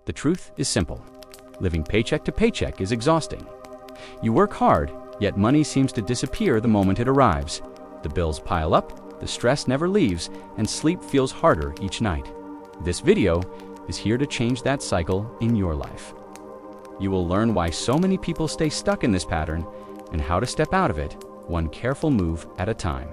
The truth is simple. Living paycheck to paycheck is exhausting. You work hard, yet money seems to disappear the moment it arrives. The bills pile up, the stress never leaves, and sleep feels harder each night. This video is here to change that cycle in your life. You will learn why so many people stay stuck in this pattern and how to step out of it, one careful move at a time.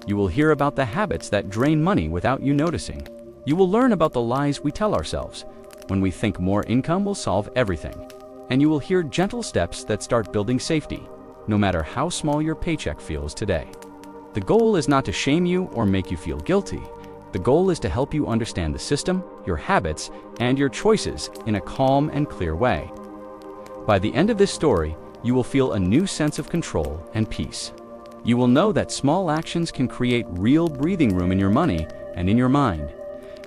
You will hear about the habits that drain money without you noticing. You will learn about the lies we tell ourselves when we think more income will solve everything. And you will hear gentle steps that start building safety, no matter how small your paycheck feels today. The goal is not to shame you or make you feel guilty. The goal is to help you understand the system, your habits, and your choices in a calm and clear way. By the end of this story, you will feel a new sense of control and peace. You will know that small actions can create real breathing room in your money and in your mind.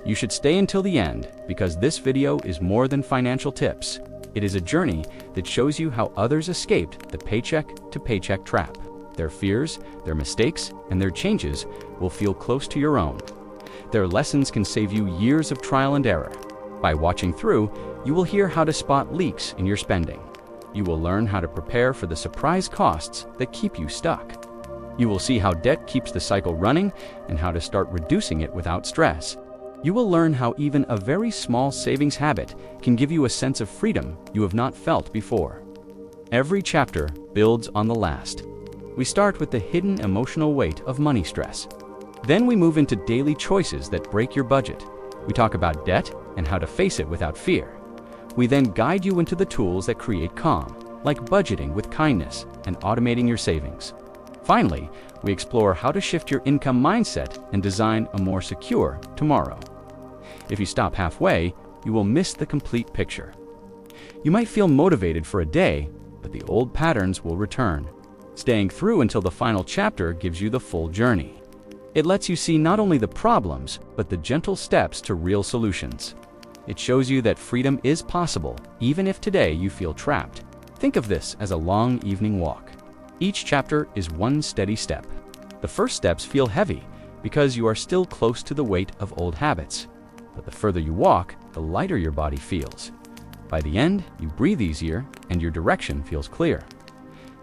You should stay until the end because this video is more than financial tips. It is a journey that shows you how others escaped the paycheck to paycheck trap. Their fears, their mistakes, and their changes will feel close to your own. Their lessons can save you years of trial and error. By watching through, you will hear how to spot leaks in your spending. You will learn how to prepare for the surprise costs that keep you stuck. You will see how debt keeps the cycle running and how to start reducing it without stress. You will learn how even a very small savings habit can give you a sense of freedom you have not felt before. Every chapter builds on the last. We start with the hidden emotional weight of money stress. Then we move into daily choices that break your budget. We talk about debt and how to face it without fear. We then guide you into the tools that create calm, like budgeting with kindness and automating your savings. Finally, we explore how to shift your income mindset and design a more secure tomorrow. If you stop halfway, you will miss the complete picture. You might feel motivated for a day, but the old patterns will return. Staying through until the final chapter gives you the full journey. It lets you see not only the problems, but the gentle steps to real solutions. It shows you that freedom is possible, even if today you feel trapped. Think of this as a long evening walk. Each chapter is one steady step. The first steps feel heavy because you are still close to the weight of old habits. But the further you walk, the lighter your body feels. By the end, you breathe easier and your direction feels clear.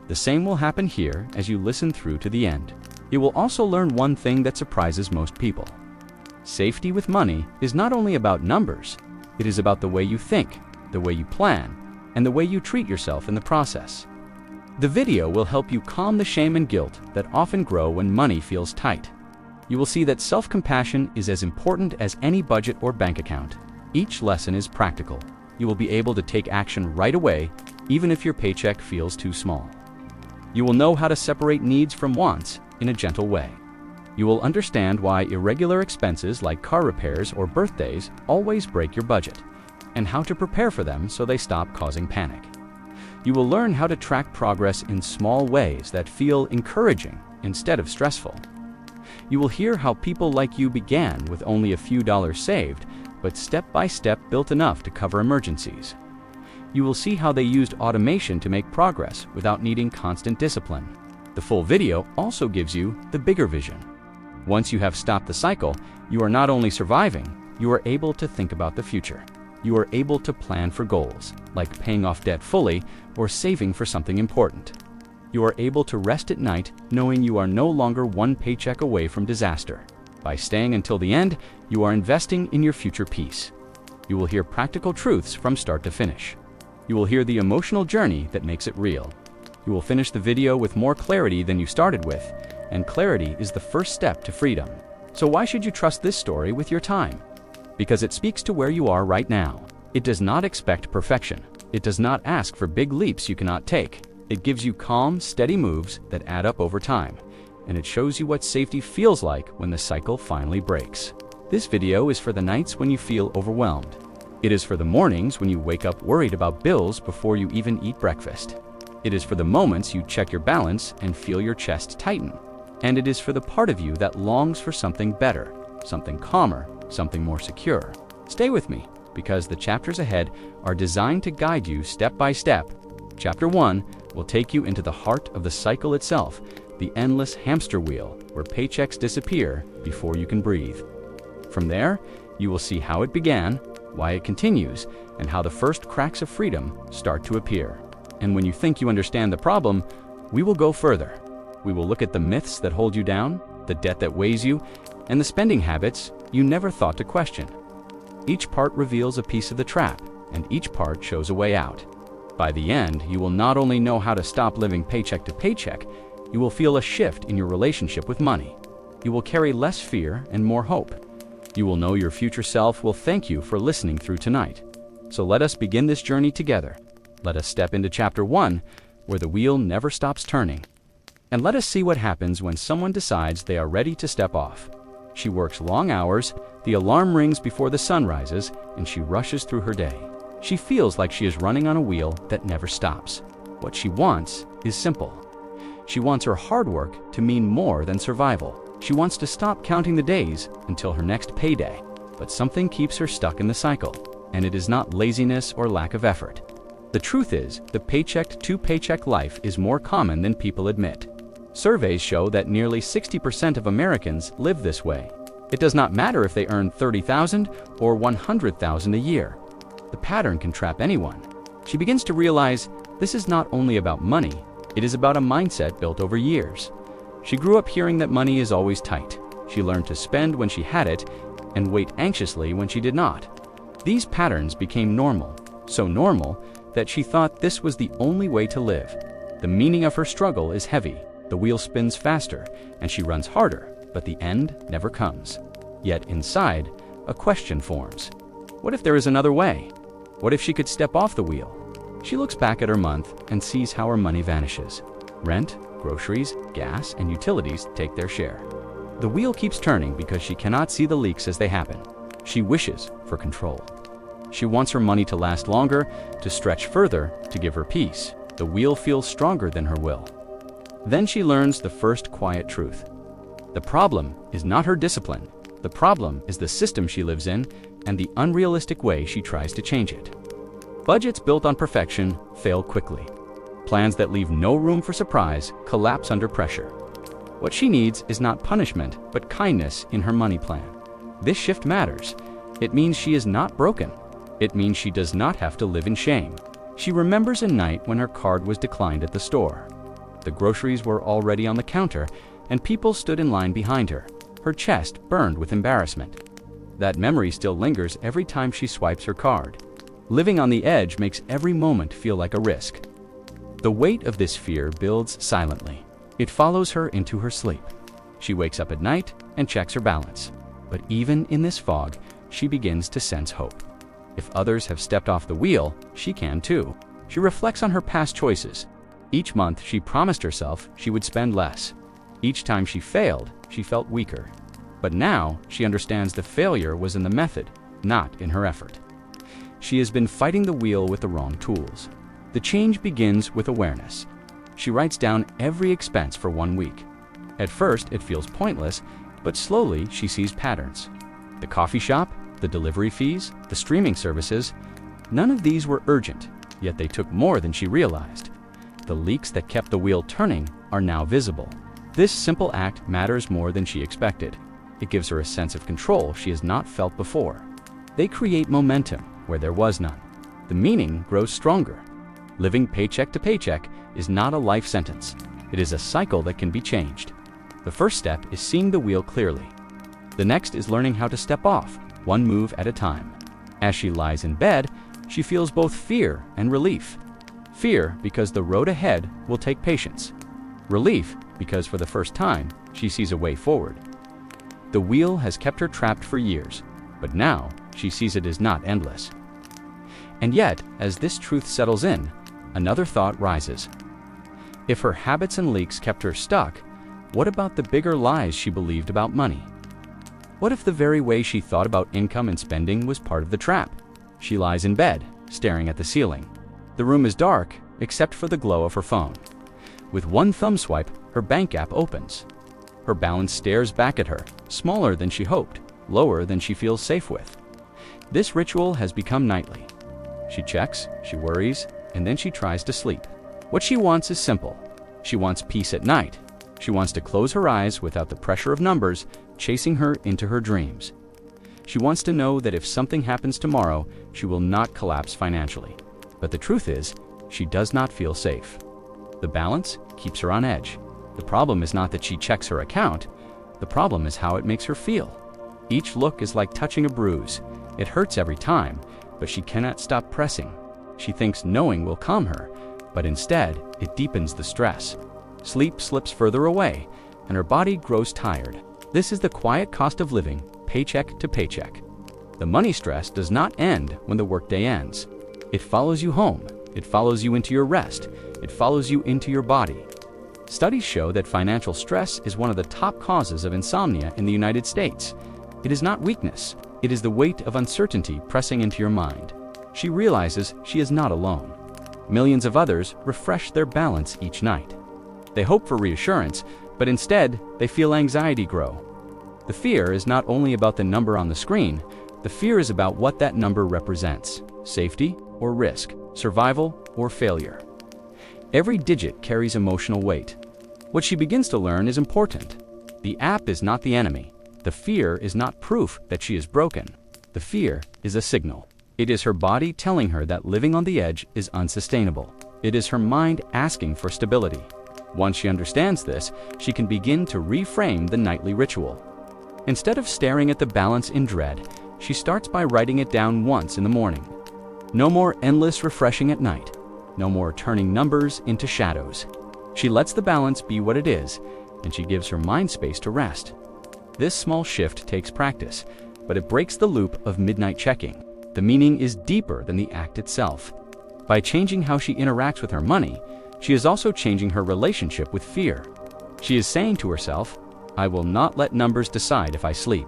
The same will happen here as you listen through to the end. You will also learn one thing that surprises most people. Safety with money is not only about numbers, it is about the way you think, the way you plan, and the way you treat yourself in the process. The video will help you calm the shame and guilt that often grow when money feels tight. You will see that self-compassion is as important as any budget or bank account. Each lesson is practical. You will be able to take action right away, even if your paycheck feels too small. You will know how to separate needs from wants in a gentle way. You will understand why irregular expenses like car repairs or birthdays always break your budget, and how to prepare for them so they stop causing panic. You will learn how to track progress in small ways that feel encouraging instead of stressful. You will hear how people like you began with only a few dollars saved, but step by step built enough to cover emergencies. You will see how they used automation to make progress without needing constant discipline. The full video also gives you the bigger vision. Once you have stopped the cycle, you are not only surviving, you are able to think about the future. You are able to plan for goals, like paying off debt fully or saving for something important. You are able to rest at night knowing you are no longer one paycheck away from disaster. By staying until the end, you are investing in your future peace. You will hear practical truths from start to finish. You will hear the emotional journey that makes it real. You will finish the video with more clarity than you started with, and clarity is the first step to freedom. So why should you trust this story with your time? Because it speaks to where you are right now. It does not expect perfection. It does not ask for big leaps you cannot take. It gives you calm, steady moves that add up over time. And it shows you what safety feels like when the cycle finally breaks. This video is for the nights when you feel overwhelmed. It is for the mornings when you wake up worried about bills before you even eat breakfast. It is for the moments you check your balance and feel your chest tighten. And it is for the part of you that longs for something better, something calmer, something more secure. Stay with me, because the chapters ahead are designed to guide you step by step. Chapter 1 will take you into the heart of the cycle itself, the endless hamster wheel where paychecks disappear before you can breathe. From there, you will see how it began, why it continues, and how the first cracks of freedom start to appear. And when you think you understand the problem, we will go further. We will look at the myths that hold you down, the debt that weighs you, and the spending habits you never thought to question. Each part reveals a piece of the trap, and each part shows a way out. By the end, you will not only know how to stop living paycheck to paycheck, you will feel a shift in your relationship with money. You will carry less fear and more hope. You will know your future self will thank you for listening through tonight. So let us begin this journey together. Let us step into chapter 1, where the wheel never stops turning. And let us see what happens when someone decides they are ready to step off. She works long hours, the alarm rings before the sun rises, and she rushes through her day. She feels like she is running on a wheel that never stops. What she wants is simple. She wants her hard work to mean more than survival. She wants to stop counting the days until her next payday. But something keeps her stuck in the cycle, and it is not laziness or lack of effort. The truth is, the paycheck to paycheck life is more common than people admit. Surveys show that nearly 60% of Americans live this way. It does not matter if they earn $30,000 or $100,000 a year. The pattern can trap anyone. She begins to realize this is not only about money, it is about a mindset built over years. She grew up hearing that money is always tight. She learned to spend when she had it and wait anxiously when she did not. These patterns became normal, so normal that she thought this was the only way to live. The meaning of her struggle is heavy. The wheel spins faster, and she runs harder, but the end never comes. Yet inside, a question forms. What if there is another way? What if she could step off the wheel? She looks back at her month and sees how her money vanishes. Rent, groceries, gas, and utilities take their share. The wheel keeps turning because she cannot see the leaks as they happen. She wishes for control. She wants her money to last longer, to stretch further, to give her peace. The wheel feels stronger than her will. Then she learns the first quiet truth. The problem is not her discipline. The problem is the system she lives in and the unrealistic way she tries to change it. Budgets built on perfection fail quickly. Plans that leave no room for surprise collapse under pressure. What she needs is not punishment, but kindness in her money plan. This shift matters. It means she is not broken. It means she does not have to live in shame. She remembers a night when her card was declined at the store. The groceries were already on the counter, and people stood in line behind her. Her chest burned with embarrassment. That memory still lingers every time she swipes her card. Living on the edge makes every moment feel like a risk. The weight of this fear builds silently. It follows her into her sleep. She wakes up at night and checks her balance. But even in this fog, she begins to sense hope. If others have stepped off the wheel, she can too. She reflects on her past choices. Each month, she promised herself she would spend less. Each time she failed, she felt weaker. But now, she understands the failure was in the method, not in her effort. She has been fighting the wheel with the wrong tools. The change begins with awareness. She writes down every expense for 1 week. At first, it feels pointless, but slowly she sees patterns. The coffee shop, the delivery fees, the streaming services, none of these were urgent, yet they took more than she realized. The leaks that kept the wheel turning are now visible. This simple act matters more than she expected. It gives her a sense of control she has not felt before. They create momentum where there was none. The meaning grows stronger. Living paycheck to paycheck is not a life sentence. It is a cycle that can be changed. The first step is seeing the wheel clearly. The next is learning how to step off, one move at a time. As she lies in bed, she feels both fear and relief. Fear because the road ahead will take patience. Relief because for the first time, she sees a way forward. The wheel has kept her trapped for years, but now she sees it is not endless. And yet, as this truth settles in, another thought rises. If her habits and leaks kept her stuck, what about the bigger lies she believed about money? What if the very way she thought about income and spending was part of the trap? She lies in bed, staring at the ceiling. The room is dark, except for the glow of her phone. With one thumb swipe, her bank app opens. Her balance stares back at her, smaller than she hoped, lower than she feels safe with. This ritual has become nightly. She checks, she worries, and then she tries to sleep. What she wants is simple. She wants peace at night. She wants to close her eyes without the pressure of numbers chasing her into her dreams. She wants to know that if something happens tomorrow, she will not collapse financially. But the truth is, she does not feel safe. The balance keeps her on edge. The problem is not that she checks her account. The problem is how it makes her feel. Each look is like touching a bruise. It hurts every time, but she cannot stop pressing. She thinks knowing will calm her, but instead, it deepens the stress. Sleep slips further away, and her body grows tired. This is the quiet cost of living, paycheck to paycheck. The money stress does not end when the workday ends. It follows you home. It follows you into your rest. It follows you into your body. Studies show that financial stress is one of the top causes of insomnia in the United States. It is not weakness. It is the weight of uncertainty pressing into your mind. She realizes she is not alone. Millions of others refresh their balance each night. They hope for reassurance, but instead, they feel anxiety grow. The fear is not only about the number on the screen, the fear is about what that number represents: safety or risk, survival or failure. Every digit carries emotional weight. What she begins to learn is important. The app is not the enemy. The fear is not proof that she is broken. The fear is a signal. It is her body telling her that living on the edge is unsustainable. It is her mind asking for stability. Once she understands this, she can begin to reframe the nightly ritual. Instead of staring at the balance in dread, she starts by writing it down once in the morning. No more endless refreshing at night. No more turning numbers into shadows. She lets the balance be what it is, and she gives her mind space to rest. This small shift takes practice, but it breaks the loop of midnight checking. The meaning is deeper than the act itself. By changing how she interacts with her money, she is also changing her relationship with fear. She is saying to herself, "I will not let numbers decide if I sleep.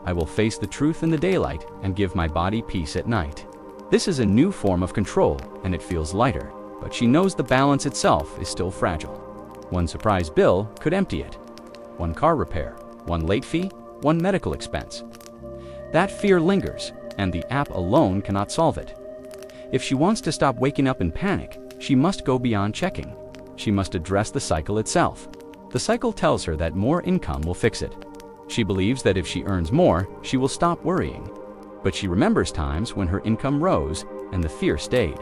I will face the truth in the daylight and give my body peace at night." This is a new form of control, and it feels lighter, but she knows the balance itself is still fragile. One surprise bill could empty it. One car repair, one late fee, one medical expense. That fear lingers, and the app alone cannot solve it. If she wants to stop waking up in panic, she must go beyond checking. She must address the cycle itself. The cycle tells her that more income will fix it. She believes that if she earns more, she will stop worrying. But she remembers times when her income rose and the fear stayed.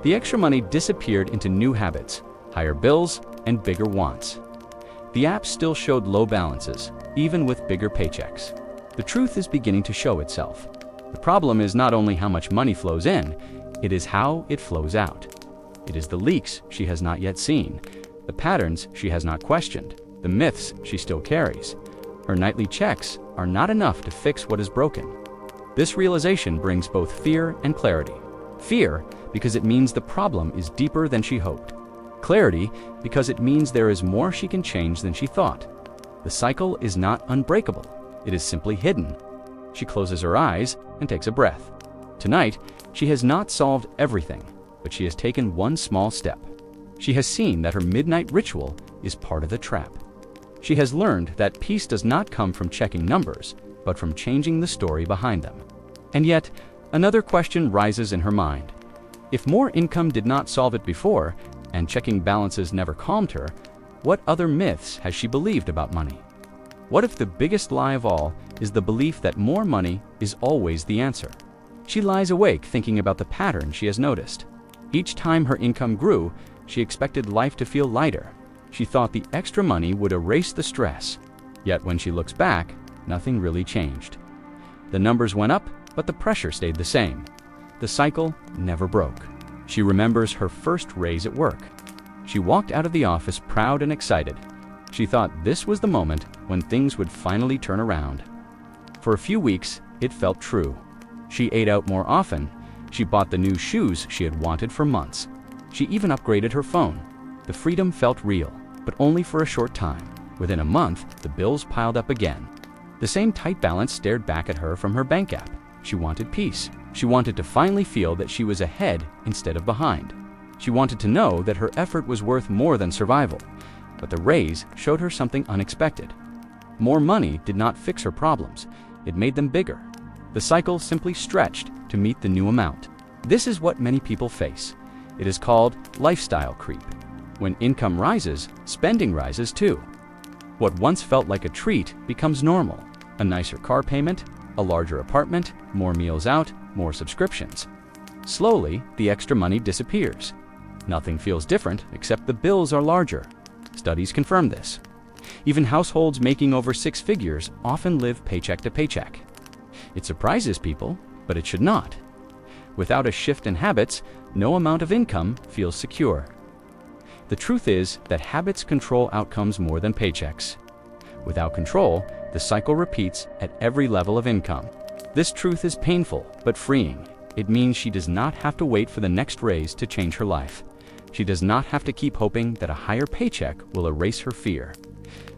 The extra money disappeared into new habits, higher bills, and bigger wants. The app still showed low balances, even with bigger paychecks. The truth is beginning to show itself. The problem is not only how much money flows in, it is how it flows out. It is the leaks she has not yet seen, the patterns she has not questioned, the myths she still carries. Her nightly checks are not enough to fix what is broken. This realization brings both fear and clarity. Fear, because it means the problem is deeper than she hoped. Clarity, because it means there is more she can change than she thought. The cycle is not unbreakable. It is simply hidden. She closes her eyes and takes a breath. Tonight, she has not solved everything, but she has taken one small step. She has seen that her midnight ritual is part of the trap. She has learned that peace does not come from checking numbers, but from changing the story behind them. And yet, another question rises in her mind. If more income did not solve it before, and checking balances never calmed her, what other myths has she believed about money? What if the biggest lie of all is the belief that more money is always the answer? She lies awake thinking about the pattern she has noticed. Each time her income grew, she expected life to feel lighter. She thought the extra money would erase the stress. Yet when she looks back, nothing really changed. The numbers went up, but the pressure stayed the same. The cycle never broke. She remembers her first raise at work. She walked out of the office proud and excited. She thought this was the moment when things would finally turn around. For a few weeks, it felt true. She ate out more often. She bought the new shoes she had wanted for months. She even upgraded her phone. The freedom felt real, but only for a short time. Within a month, the bills piled up again. The same tight balance stared back at her from her bank app. She wanted peace. She wanted to finally feel that she was ahead instead of behind. She wanted to know that her effort was worth more than survival. But the raise showed her something unexpected. More money did not fix her problems. It made them bigger. The cycle simply stretched to meet the new amount. This is what many people face. It is called lifestyle creep. When income rises, spending rises too. What once felt like a treat becomes normal. A nicer car payment, A larger apartment, more meals out, more subscriptions. Slowly, the extra money disappears. Nothing feels different except the bills are larger. Studies confirm this. Even households making over 6 figures often live paycheck to paycheck. It surprises people, but it should not. Without a shift in habits, no amount of income feels secure. The truth is that habits control outcomes more than paychecks. Without control, the cycle repeats at every level of income. This truth is painful but freeing. It means she does not have to wait for the next raise to change her life. She does not have to keep hoping that a higher paycheck will erase her fear.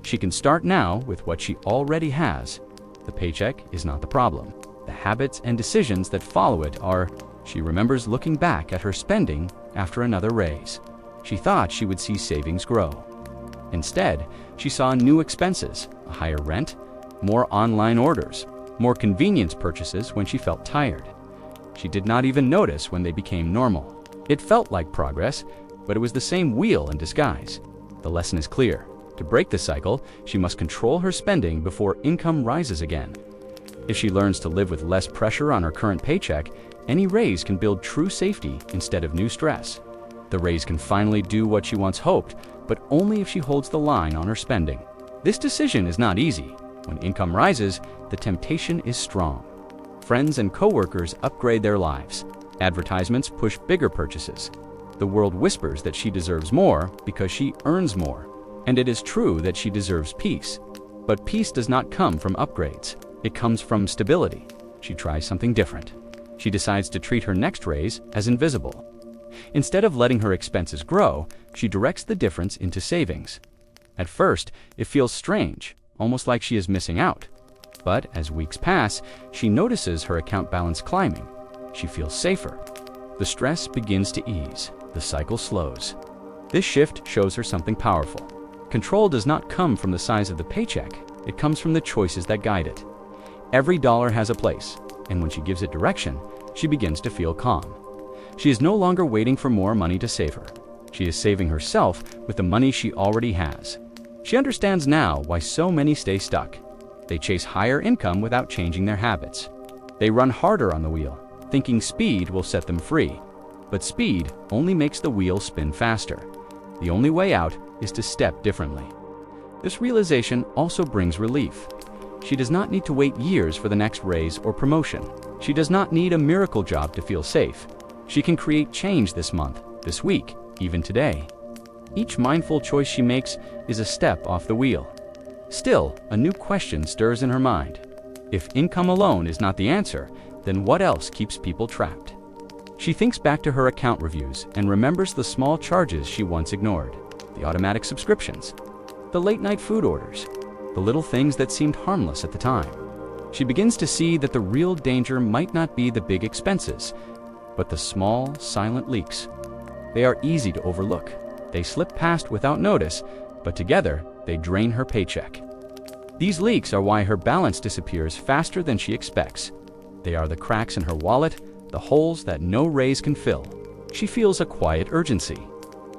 She can start now with what she already has. The paycheck is not the problem. The habits and decisions that follow it are. She remembers looking back at her spending after another raise. She thought she would see savings grow. Instead, she saw new expenses, a higher rent, more online orders, more convenience purchases when she felt tired. She did not even notice when they became normal. It felt like progress, but it was the same wheel in disguise. The lesson is clear. To break the cycle, she must control her spending before income rises again. If she learns to live with less pressure on her current paycheck, any raise can build true safety instead of new stress. The raise can finally do what she once hoped, but only if she holds the line on her spending. This decision is not easy. When income rises, the temptation is strong. Friends and coworkers upgrade their lives. Advertisements push bigger purchases. The world whispers that she deserves more because she earns more. And it is true that she deserves peace. But peace does not come from upgrades. It comes from stability. She tries something different. She decides to treat her next raise as invisible. Instead of letting her expenses grow, she directs the difference into savings. At first, it feels strange, almost like she is missing out. But as weeks pass, she notices her account balance climbing. She feels safer. The stress begins to ease. The cycle slows. This shift shows her something powerful. Control does not come from the size of the paycheck. It comes from the choices that guide it. Every dollar has a place, and when she gives it direction, she begins to feel calm. She is no longer waiting for more money to save her. She is saving herself with the money she already has. She understands now why so many stay stuck. They chase higher income without changing their habits. They run harder on the wheel, thinking speed will set them free. But speed only makes the wheel spin faster. The only way out is to step differently. This realization also brings relief. She does not need to wait years for the next raise or promotion. She does not need a miracle job to feel safe. She can create change this month, this week, even today. Each mindful choice she makes is a step off the wheel. Still, a new question stirs in her mind. If income alone is not the answer, then what else keeps people trapped? She thinks back to her account reviews and remembers the small charges she once ignored. The automatic subscriptions, the late-night food orders, the little things that seemed harmless at the time. She begins to see that the real danger might not be the big expenses, but the small, silent leaks. They are easy to overlook. They slip past without notice, but together they drain her paycheck. These leaks are why her balance disappears faster than she expects. They are the cracks in her wallet, the holes that no raise can fill. She feels a quiet urgency.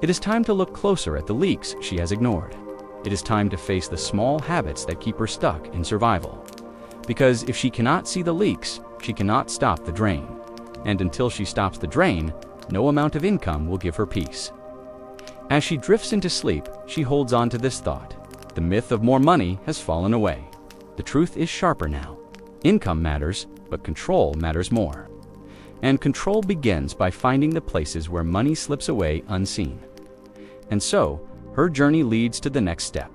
It is time to look closer at the leaks she has ignored. It is time to face the small habits that keep her stuck in survival. Because if she cannot see the leaks, she cannot stop the drain. And until she stops the drain, no amount of income will give her peace. As she drifts into sleep, she holds on to this thought. The myth of more money has fallen away. The truth is sharper now. Income matters, but control matters more. And control begins by finding the places where money slips away unseen. And so, her journey leads to the next step.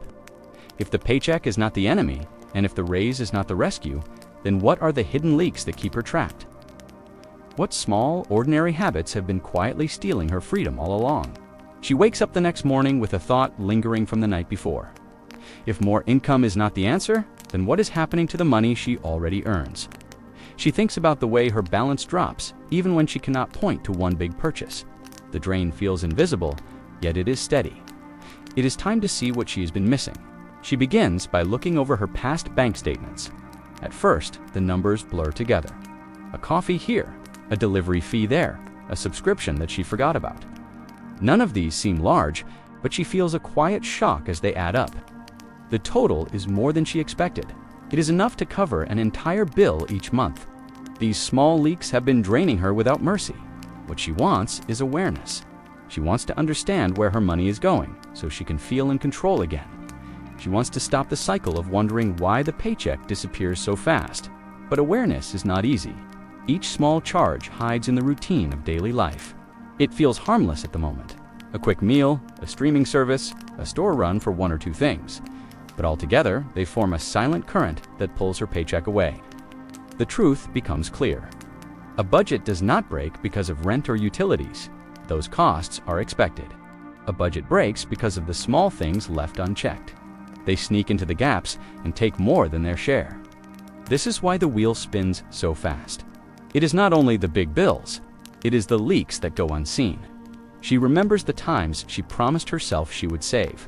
If the paycheck is not the enemy, and if the raise is not the rescue, then what are the hidden leaks that keep her trapped? What small, ordinary habits have been quietly stealing her freedom all along? She wakes up the next morning with a thought lingering from the night before. If more income is not the answer, then what is happening to the money she already earns? She thinks about the way her balance drops, even when she cannot point to one big purchase. The drain feels invisible, yet it is steady. It is time to see what she has been missing. She begins by looking over her past bank statements. At first, the numbers blur together. A coffee here, a delivery fee there, a subscription that she forgot about. None of these seem large, but she feels a quiet shock as they add up. The total is more than she expected. It is enough to cover an entire bill each month. These small leaks have been draining her without mercy. What she wants is awareness. She wants to understand where her money is going so she can feel in control again. She wants to stop the cycle of wondering why the paycheck disappears so fast. But awareness is not easy. Each small charge hides in the routine of daily life. It feels harmless at the moment. A quick meal, a streaming service, a store run for one or two things. But altogether, they form a silent current that pulls her paycheck away. The truth becomes clear. A budget does not break because of rent or utilities. Those costs are expected. A budget breaks because of the small things left unchecked. They sneak into the gaps and take more than their share. This is why the wheel spins so fast. It is not only the big bills, it is the leaks that go unseen. She remembers the times she promised herself she would save.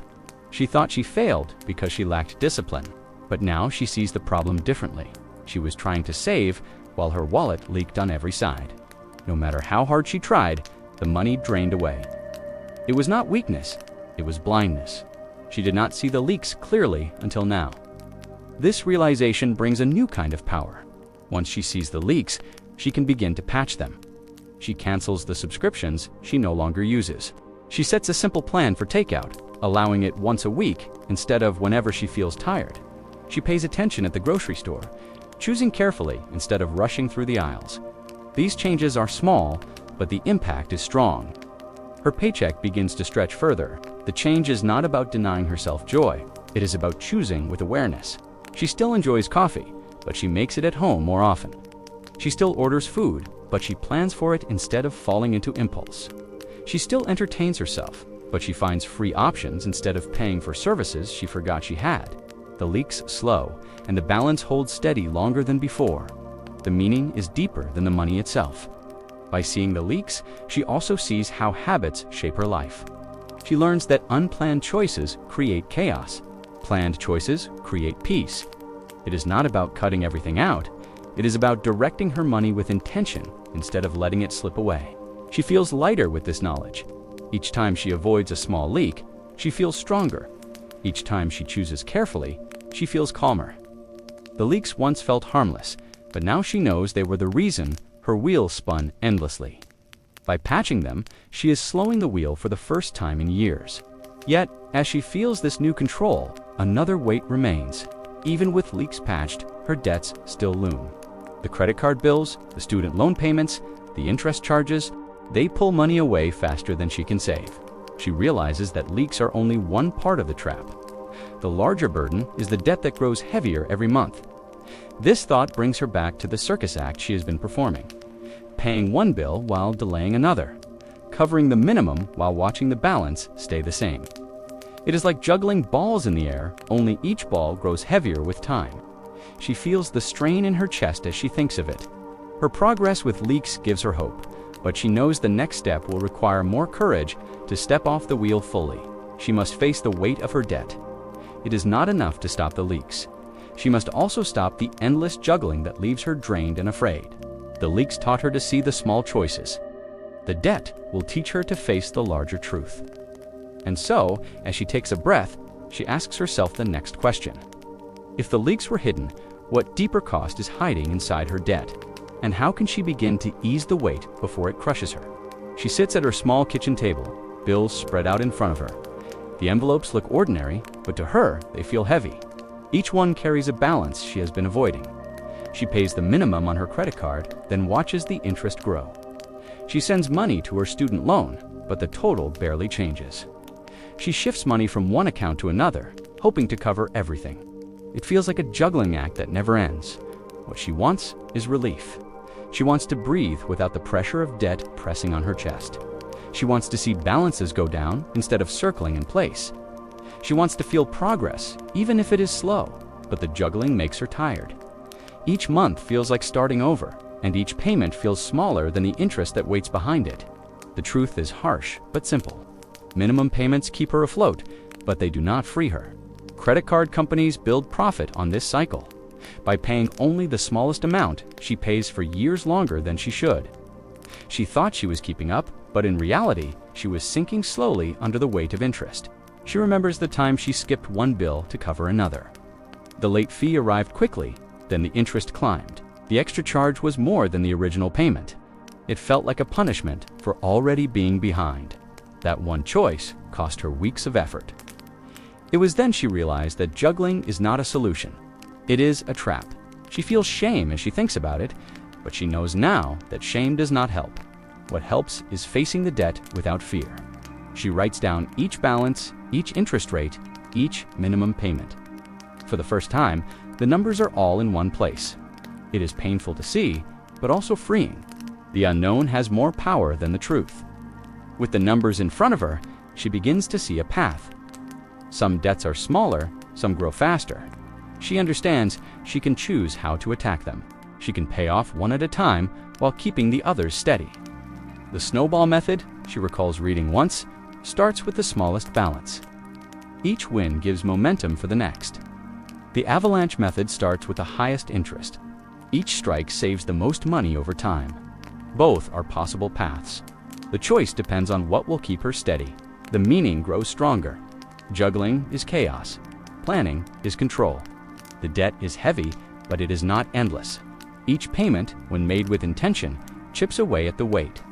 She thought she failed because she lacked discipline, but now she sees the problem differently. She was trying to save while her wallet leaked on every side. No matter how hard she tried, the money drained away. It was not weakness, it was blindness. She did not see the leaks clearly until now. This realization brings a new kind of power. Once she sees the leaks, she can begin to patch them. She cancels the subscriptions she no longer uses. She sets a simple plan for takeout, allowing it once a week instead of whenever she feels tired. She pays attention at the grocery store, choosing carefully instead of rushing through the aisles. These changes are small, but the impact is strong. Her paycheck begins to stretch further. The change is not about denying herself joy. It is about choosing with awareness. She still enjoys coffee, but she makes it at home more often. She still orders food, but she plans for it instead of falling into impulse. She still entertains herself, but she finds free options instead of paying for services she forgot she had. The leaks slow, and the balance holds steady longer than before. The meaning is deeper than the money itself. By seeing the leaks, she also sees how habits shape her life. She learns that unplanned choices create chaos. Planned choices create peace. It is not about cutting everything out. It is about directing her money with intention instead of letting it slip away. She feels lighter with this knowledge. Each time she avoids a small leak, she feels stronger. Each time she chooses carefully, she feels calmer. The leaks once felt harmless, but now she knows they were the reason her wheel spun endlessly. By patching them, she is slowing the wheel for the first time in years. Yet, as she feels this new control, another weight remains. Even with leaks patched, her debts still loom. The credit card bills, the student loan payments, the interest charges, they pull money away faster than she can save. She realizes that leaks are only one part of the trap. The larger burden is the debt that grows heavier every month. This thought brings her back to the circus act she has been performing. Paying one bill while delaying another. Covering the minimum while watching the balance stay the same. It is like juggling balls in the air, only each ball grows heavier with time. She feels the strain in her chest as she thinks of it. Her progress with leaks gives her hope, but she knows the next step will require more courage to step off the wheel fully. She must face the weight of her debt. It is not enough to stop the leaks. She must also stop the endless juggling that leaves her drained and afraid. The leaks taught her to see the small choices. The debt will teach her to face the larger truth. And so, as she takes a breath, she asks herself the next question. If the leaks were hidden, what deeper cost is hiding inside her debt? And how can she begin to ease the weight before it crushes her? She sits at her small kitchen table, bills spread out in front of her. The envelopes look ordinary, but to her, they feel heavy. Each one carries a balance she has been avoiding. She pays the minimum on her credit card, then watches the interest grow. She sends money to her student loan, but the total barely changes. She shifts money from one account to another, hoping to cover everything. It feels like a juggling act that never ends. What she wants is relief. She wants to breathe without the pressure of debt pressing on her chest. She wants to see balances go down instead of circling in place. She wants to feel progress, even if it is slow, but the juggling makes her tired. Each month feels like starting over, and each payment feels smaller than the interest that waits behind it. The truth is harsh, but simple. Minimum payments keep her afloat, but they do not free her. Credit card companies build profit on this cycle. By paying only the smallest amount, she pays for years longer than she should. She thought she was keeping up, but in reality, she was sinking slowly under the weight of interest. She remembers the time she skipped one bill to cover another. The late fee arrived quickly, then the interest climbed. The extra charge was more than the original payment. It felt like a punishment for already being behind. That one choice cost her weeks of effort. It was then she realized that juggling is not a solution. It is a trap. She feels shame as she thinks about it, but she knows now that shame does not help. What helps is facing the debt without fear. She writes down each balance, each interest rate, each minimum payment. For the first time, the numbers are all in one place. It is painful to see, but also freeing. The unknown has more power than the truth. With the numbers in front of her, she begins to see a path. Some debts are smaller, some grow faster. She understands she can choose how to attack them. She can pay off one at a time while keeping the others steady. The snowball method, she recalls reading once, starts with the smallest balance. Each win gives momentum for the next. The avalanche method starts with the highest interest. Each strike saves the most money over time. Both are possible paths. The choice depends on what will keep her steady. The meaning grows stronger. Juggling is chaos. Planning is control. The debt is heavy, but it is not endless. Each payment, when made with intention, chips away at the weight.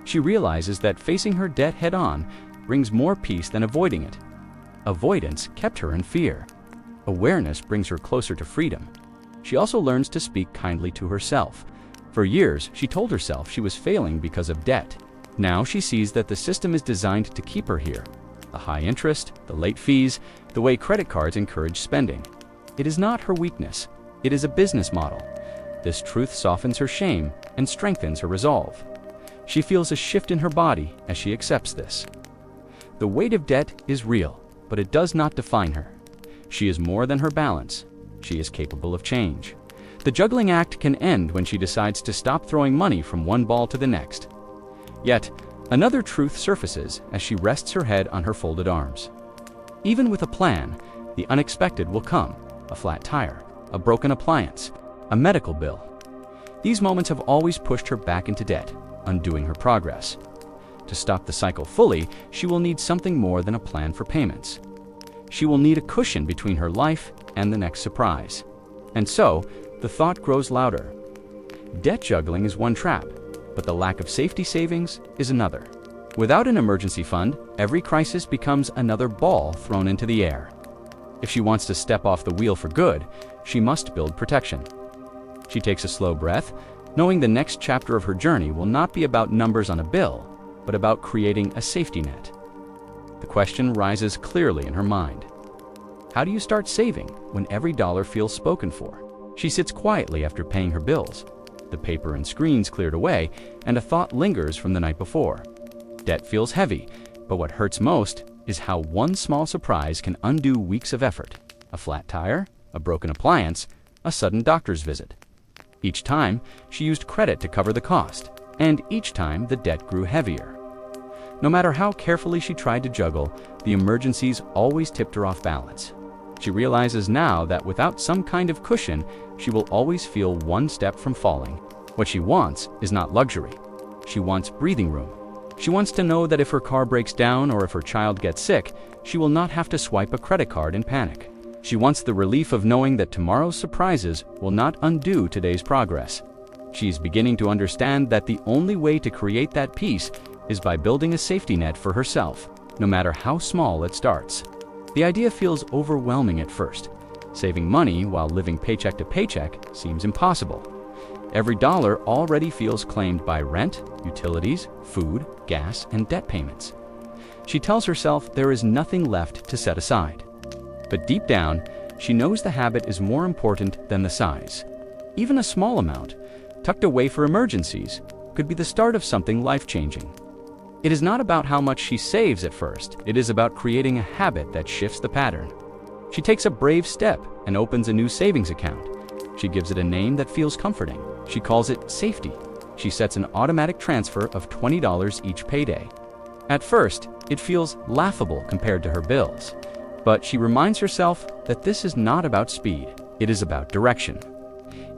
She realizes that facing her debt head-on brings more peace than avoiding it. Avoidance kept her in fear. Awareness brings her closer to freedom. She also learns to speak kindly to herself. For years, she told herself she was failing because of debt. Now she sees that the system is designed to keep her here. The high interest, the late fees, the way credit cards encourage spending. It is not her weakness. It is a business model. This truth softens her shame and strengthens her resolve. She feels a shift in her body as she accepts this. The weight of debt is real, but it does not define her. She is more than her balance. She is capable of change. The juggling act can end when she decides to stop throwing money from one ball to the next. Yet, another truth surfaces as she rests her head on her folded arms. Even with a plan, the unexpected will come. A flat tire, a broken appliance, a medical bill. These moments have always pushed her back into debt, undoing her progress. To stop the cycle fully, she will need something more than a plan for payments. She will need a cushion between her life and the next surprise. And so, the thought grows louder. Debt juggling is one trap, but the lack of safety savings is another. Without an emergency fund, every crisis becomes another ball thrown into the air. If she wants to step off the wheel for good, she must build protection. She takes a slow breath, knowing the next chapter of her journey will not be about numbers on a bill, but about creating a safety net. The question rises clearly in her mind. How do you start saving when every dollar feels spoken for? She sits quietly after paying her bills. The paper and screens cleared away, and a thought lingers from the night before. Debt feels heavy, but what hurts most is how one small surprise can undo weeks of effort. A flat tire, a broken appliance, a sudden doctor's visit. Each time, she used credit to cover the cost, and each time the debt grew heavier. No matter how carefully she tried to juggle, the emergencies always tipped her off balance. She realizes now that without some kind of cushion, she will always feel one step from falling. What she wants is not luxury. She wants breathing room. She wants to know that if her car breaks down or if her child gets sick, she will not have to swipe a credit card in panic. She wants the relief of knowing that tomorrow's surprises will not undo today's progress. She is beginning to understand that the only way to create that peace is by building a safety net for herself, no matter how small it starts. The idea feels overwhelming at first. Saving money while living paycheck to paycheck seems impossible. Every dollar already feels claimed by rent, utilities, food, gas, and debt payments. She tells herself there is nothing left to set aside. But deep down, she knows the habit is more important than the size. Even a small amount, tucked away for emergencies, could be the start of something life-changing. It is not about how much she saves at first. It is about creating a habit that shifts the pattern. She takes a brave step and opens a new savings account. She gives it a name that feels comforting. She calls it safety. She sets an automatic transfer of $20 each payday. At first, it feels laughable compared to her bills. But she reminds herself that this is not about speed. It is about direction.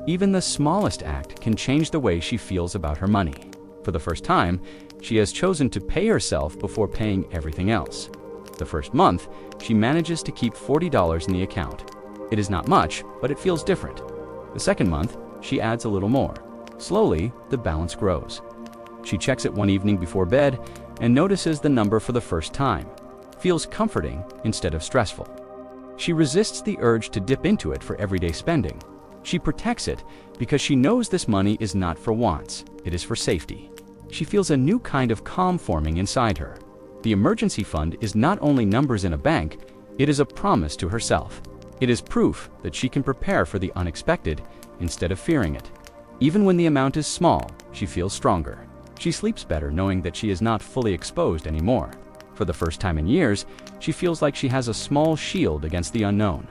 Even the smallest act can change the way she feels about her money. For the first time, she has chosen to pay herself before paying everything else. The first month, she manages to keep $40 in the account. It is not much, but it feels different. The second month, she adds a little more. Slowly, the balance grows. She checks it one evening before bed and notices the number for the first time. Feels comforting instead of stressful. She resists the urge to dip into it for everyday spending. She protects it because she knows this money is not for wants, it is for safety. She feels a new kind of calm forming inside her. The emergency fund is not only numbers in a bank, it is a promise to herself. It is proof that she can prepare for the unexpected instead of fearing it. Even when the amount is small, she feels stronger. She sleeps better knowing that she is not fully exposed anymore. For the first time in years, she feels like she has a small shield against the unknown.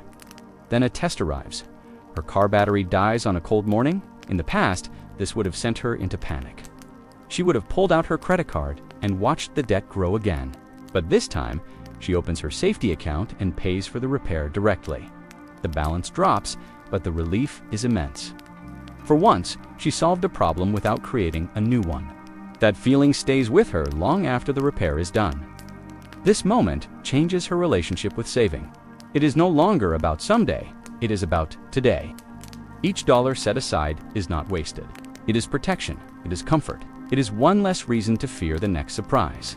Then a test arrives. Her car battery dies on a cold morning. In the past, this would have sent her into panic. She would have pulled out her credit card and watched the debt grow again. But this time, she opens her safety account and pays for the repair directly. The balance drops, but the relief is immense. For once, she solved a problem without creating a new one. That feeling stays with her long after the repair is done. This moment changes her relationship with saving. It is no longer about someday, it is about today. Each dollar set aside is not wasted. It is protection, it is comfort, it is one less reason to fear the next surprise.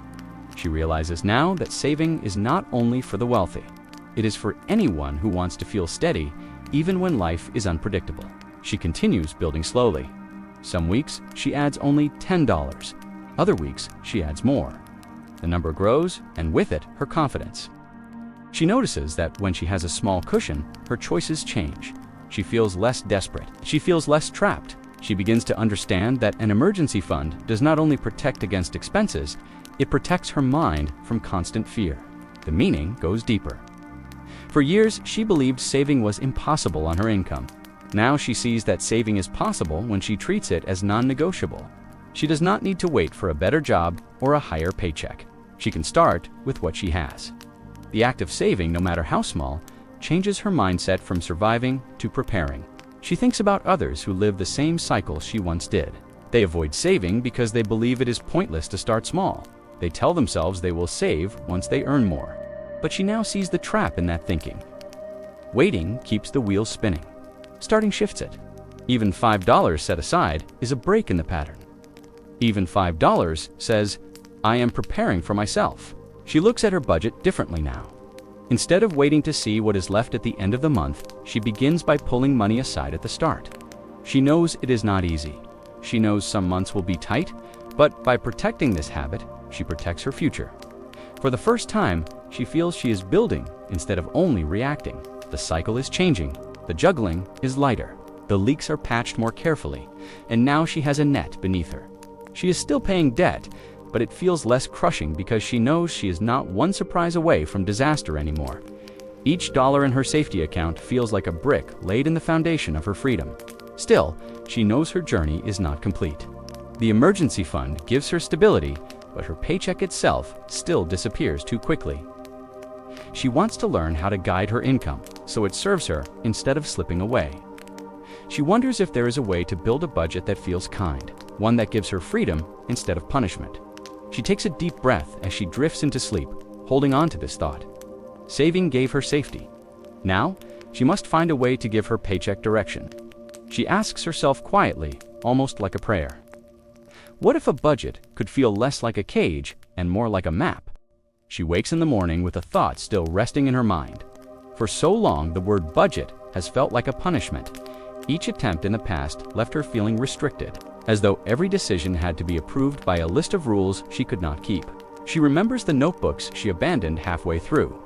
She realizes now that saving is not only for the wealthy. It is for anyone who wants to feel steady, even when life is unpredictable. She continues building slowly. Some weeks, she adds only $10. Other weeks, she adds more. The number grows, and with it, her confidence. She notices that when she has a small cushion, her choices change. She feels less desperate. She feels less trapped. She begins to understand that an emergency fund does not only protect against expenses, it protects her mind from constant fear. The meaning goes deeper. For years, she believed saving was impossible on her income. Now she sees that saving is possible when she treats it as non-negotiable. She does not need to wait for a better job or a higher paycheck. She can start with what she has. The act of saving, no matter how small, changes her mindset from surviving to preparing. She thinks about others who live the same cycle she once did. They avoid saving because they believe it is pointless to start small. They tell themselves they will save once they earn more. But she now sees the trap in that thinking. Waiting keeps the wheel spinning. Starting shifts it. Even $5 set aside is a break in the pattern. Even $5 says, I am preparing for myself. She looks at her budget differently now. Instead of waiting to see what is left at the end of the month, she begins by pulling money aside at the start. She knows it is not easy. She knows some months will be tight, but by protecting this habit, she protects her future. For the first time, she feels she is building instead of only reacting. The cycle is changing. The juggling is lighter. The leaks are patched more carefully, and now she has a net beneath her. She is still paying debt, but it feels less crushing because she knows she is not one surprise away from disaster anymore. Each dollar in her safety account feels like a brick laid in the foundation of her freedom. Still, she knows her journey is not complete. The emergency fund gives her stability, but her paycheck itself still disappears too quickly. She wants to learn how to guide her income so it serves her instead of slipping away. She wonders if there is a way to build a budget that feels kind, one that gives her freedom instead of punishment. She takes a deep breath as she drifts into sleep, holding on to this thought. Saving gave her safety. Now, she must find a way to give her paycheck direction. She asks herself quietly, almost like a prayer. What if a budget could feel less like a cage and more like a map? She wakes in the morning with a thought still resting in her mind. For so long, the word budget has felt like a punishment. Each attempt in the past left her feeling restricted, as though every decision had to be approved by a list of rules she could not keep. She remembers the notebooks she abandoned halfway through,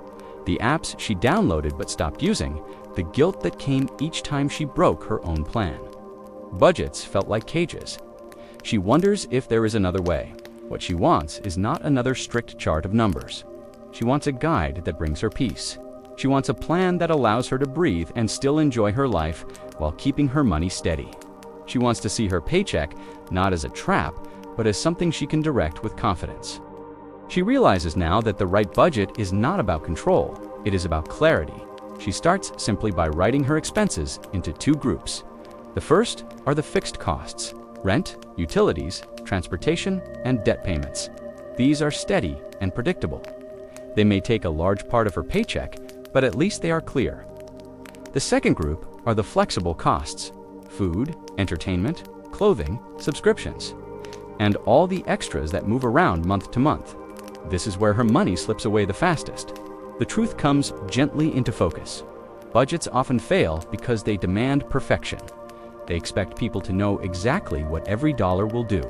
the apps she downloaded but stopped using, the guilt that came each time she broke her own plan. Budgets felt like cages. She wonders if there is another way. What she wants is not another strict chart of numbers. She wants a guide that brings her peace. She wants a plan that allows her to breathe and still enjoy her life while keeping her money steady. She wants to see her paycheck not as a trap, but as something she can direct with confidence. She realizes now that the right budget is not about control, it is about clarity. She starts simply by writing her expenses into two groups. The first are the fixed costs: rent, utilities, transportation, and debt payments. These are steady and predictable. They may take a large part of her paycheck, but at least they are clear. The second group are the flexible costs: food, entertainment, clothing, subscriptions, and all the extras that move around month to month. This is where her money slips away the fastest. The truth comes gently into focus. Budgets often fail because they demand perfection. They expect people to know exactly what every dollar will do.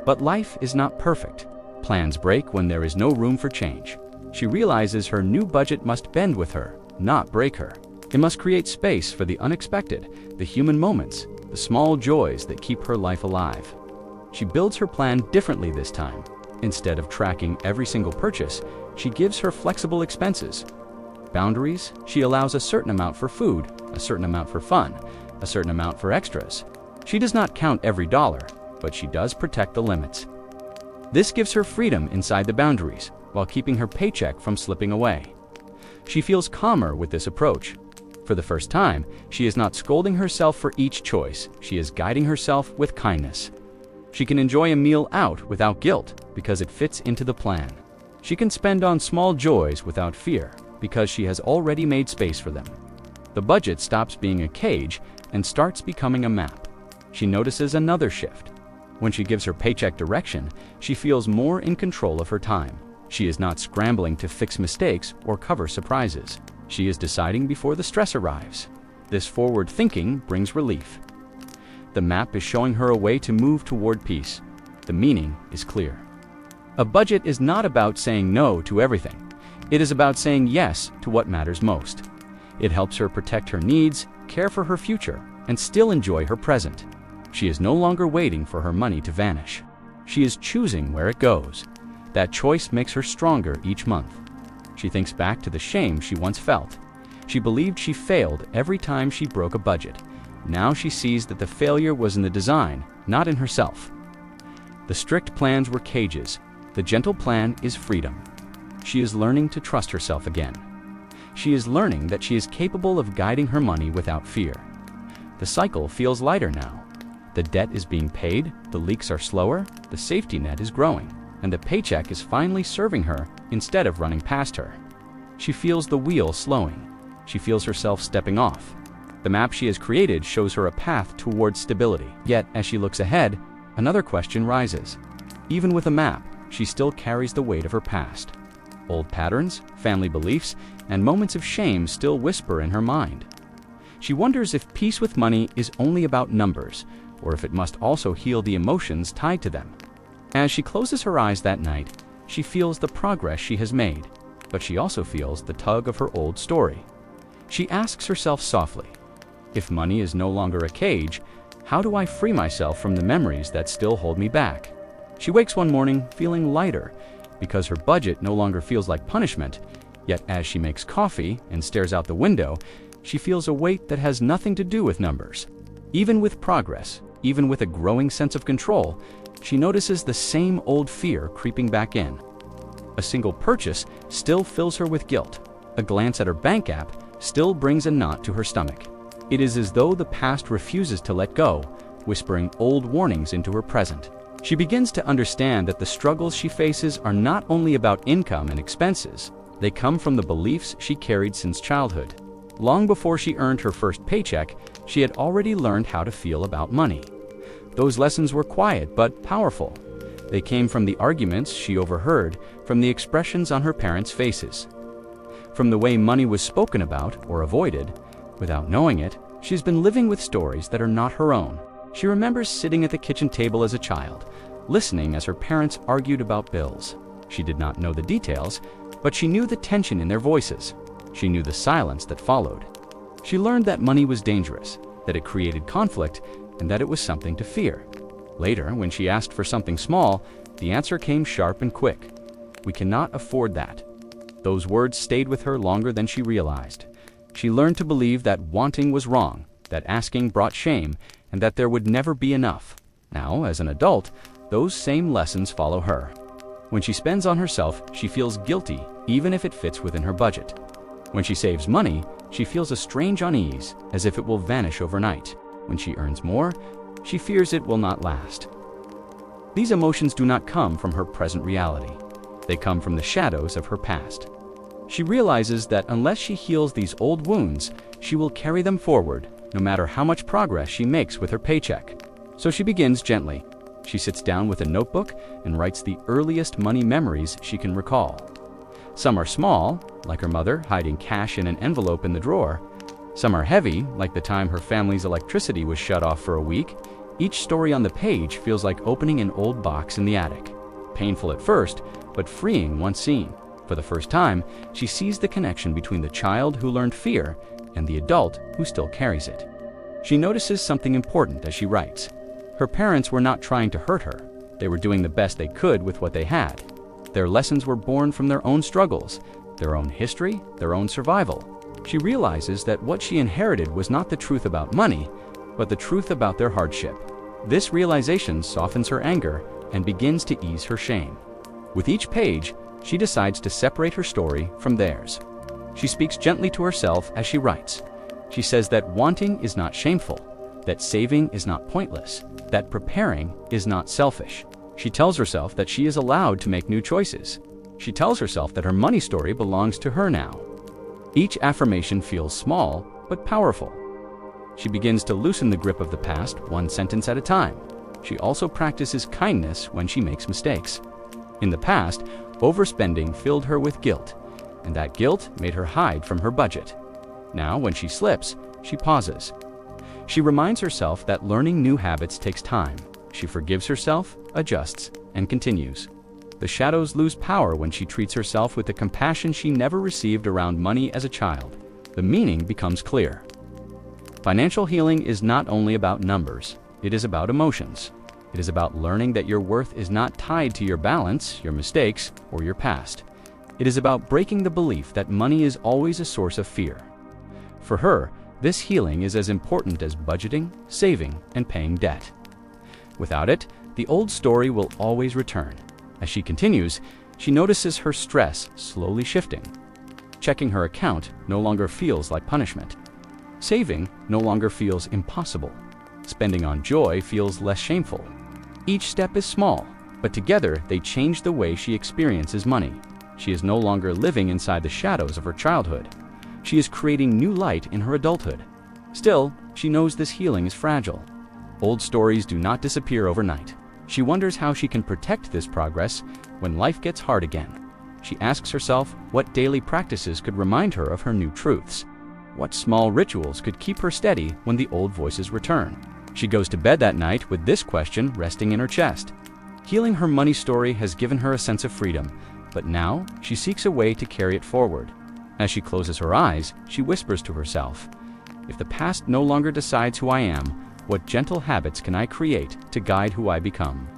But life is not perfect. Plans break when there is no room for change. She realizes her new budget must bend with her, not break her. It must create space for the unexpected, the human moments, the small joys that keep her life alive. She builds her plan differently this time. Instead of tracking every single purchase, she gives her flexible expenses. Boundaries: she allows a certain amount for food, a certain amount for fun, a certain amount for extras. She does not count every dollar, but she does protect the limits. This gives her freedom inside the boundaries, while keeping her paycheck from slipping away. She feels calmer with this approach. For the first time, she is not scolding herself for each choice. She is guiding herself with kindness. She can enjoy a meal out without guilt because it fits into the plan. She can spend on small joys without fear because she has already made space for them. The budget stops being a cage and starts becoming a map. She notices another shift. When she gives her paycheck direction, she feels more in control of her time. She is not scrambling to fix mistakes or cover surprises. She is deciding before the stress arrives. This forward thinking brings relief. The map is showing her a way to move toward peace. The meaning is clear. A budget is not about saying no to everything. It is about saying yes to what matters most. It helps her protect her needs, care for her future, and still enjoy her present. She is no longer waiting for her money to vanish. She is choosing where it goes. That choice makes her stronger each month. She thinks back to the shame she once felt. She believed she failed every time she broke a budget. Now she sees that the failure was in the design, not in herself. The strict plans were cages. The gentle plan is freedom. She is learning to trust herself again. She is learning that she is capable of guiding her money without fear. The cycle feels lighter now. The debt is being paid, the leaks are slower, the safety net is growing, and the paycheck is finally serving her instead of running past her. She feels the wheel slowing. She feels herself stepping off. The map she has created shows her a path towards stability. Yet, as she looks ahead, another question rises. Even with a map, she still carries the weight of her past. Old patterns, family beliefs, and moments of shame still whisper in her mind. She wonders if peace with money is only about numbers, or if it must also heal the emotions tied to them. As she closes her eyes that night, she feels the progress she has made, but she also feels the tug of her old story. She asks herself softly, if money is no longer a cage, how do I free myself from the memories that still hold me back? She wakes one morning feeling lighter because her budget no longer feels like punishment, yet as she makes coffee and stares out the window, she feels a weight that has nothing to do with numbers. Even with progress, even with a growing sense of control, she notices the same old fear creeping back in. A single purchase still fills her with guilt. A glance at her bank app still brings a knot to her stomach. It is as though the past refuses to let go, whispering old warnings into her present. She begins to understand that the struggles she faces are not only about income and expenses, they come from the beliefs she carried since childhood. Long before she earned her first paycheck, she had already learned how to feel about money. Those lessons were quiet but powerful. They came from the arguments she overheard, from the expressions on her parents' faces, from the way money was spoken about or avoided. Without knowing it, she's been living with stories that are not her own. She remembers sitting at the kitchen table as a child, listening as her parents argued about bills. She did not know the details, but she knew the tension in their voices. She knew the silence that followed. She learned that money was dangerous, that it created conflict, and that it was something to fear. Later, when she asked for something small, the answer came sharp and quick. We cannot afford that. Those words stayed with her longer than she realized. She learned to believe that wanting was wrong, that asking brought shame, and that there would never be enough. Now, as an adult, those same lessons follow her. When she spends on herself, she feels guilty, even if it fits within her budget. When she saves money, she feels a strange unease, as if it will vanish overnight. When she earns more, she fears it will not last. These emotions do not come from her present reality. They come from the shadows of her past. She realizes that unless she heals these old wounds, she will carry them forward, no matter how much progress she makes with her paycheck. So she begins gently. She sits down with a notebook and writes the earliest money memories she can recall. Some are small, like her mother hiding cash in an envelope in the drawer. Some are heavy, like the time her family's electricity was shut off for a week. Each story on the page feels like opening an old box in the attic. Painful at first, but freeing once seen. For the first time, she sees the connection between the child who learned fear and the adult who still carries it. She notices something important as she writes. Her parents were not trying to hurt her. They were doing the best they could with what they had. Their lessons were born from their own struggles, their own history, their own survival. She realizes that what she inherited was not the truth about money, but the truth about their hardship. This realization softens her anger and begins to ease her shame. With each page, she decides to separate her story from theirs. She speaks gently to herself as she writes. She says that wanting is not shameful, that saving is not pointless, that preparing is not selfish. She tells herself that she is allowed to make new choices. She tells herself that her money story belongs to her now. Each affirmation feels small, but powerful. She begins to loosen the grip of the past, one sentence at a time. She also practices kindness when she makes mistakes. In the past, overspending filled her with guilt, and that guilt made her hide from her budget. Now, when she slips, she pauses. She reminds herself that learning new habits takes time. She forgives herself, adjusts, and continues. The shadows lose power when she treats herself with the compassion she never received around money as a child. The meaning becomes clear. Financial healing is not only about numbers, it is about emotions. It is about learning that your worth is not tied to your balance, your mistakes, or your past. It is about breaking the belief that money is always a source of fear. For her, this healing is as important as budgeting, saving, and paying debt. Without it, the old story will always return. As she continues, she notices her stress slowly shifting. Checking her account no longer feels like punishment. Saving no longer feels impossible. Spending on joy feels less shameful. Each step is small, but together they change the way she experiences money. She is no longer living inside the shadows of her childhood. She is creating new light in her adulthood. Still, she knows this healing is fragile. Old stories do not disappear overnight. She wonders how she can protect this progress when life gets hard again. She asks herself what daily practices could remind her of her new truths. What small rituals could keep her steady when the old voices return? She goes to bed that night with this question resting in her chest. Healing her money story has given her a sense of freedom, but now she seeks a way to carry it forward. As she closes her eyes, she whispers to herself, "If the past no longer decides who I am, what gentle habits can I create to guide who I become?"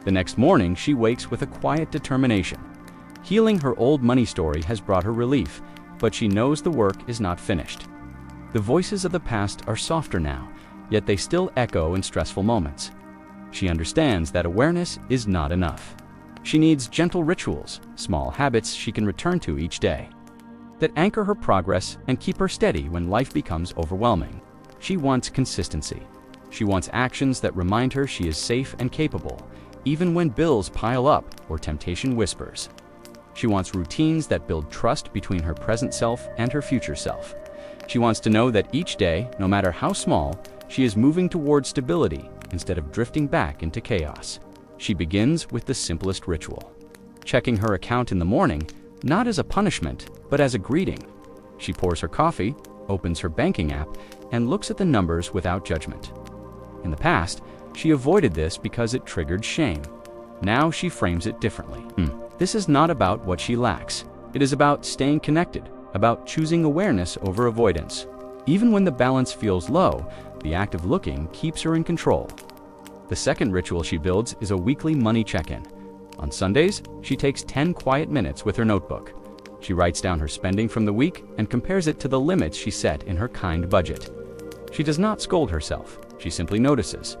The next morning, she wakes with a quiet determination. Healing her old money story has brought her relief, but she knows the work is not finished. The voices of the past are softer now, yet they still echo in stressful moments. She understands that awareness is not enough. She needs gentle rituals, small habits she can return to each day, that anchor her progress and keep her steady when life becomes overwhelming. She wants consistency. She wants actions that remind her she is safe and capable, even when bills pile up or temptation whispers. She wants routines that build trust between her present self and her future self. She wants to know that each day, no matter how small, she is moving towards stability instead of drifting back into chaos. She begins with the simplest ritual, checking her account in the morning, not as a punishment, but as a greeting. She pours her coffee, opens her banking app, and looks at the numbers without judgment. In the past, she avoided this because it triggered shame. Now she frames it differently. This is not about what she lacks. It is about staying connected, about choosing awareness over avoidance. Even when the balance feels low, the act of looking keeps her in control. The second ritual she builds is a weekly money check-in. On Sundays, she takes 10 quiet minutes with her notebook. She writes down her spending from the week and compares it to the limits she set in her kind budget. She does not scold herself. She simply notices.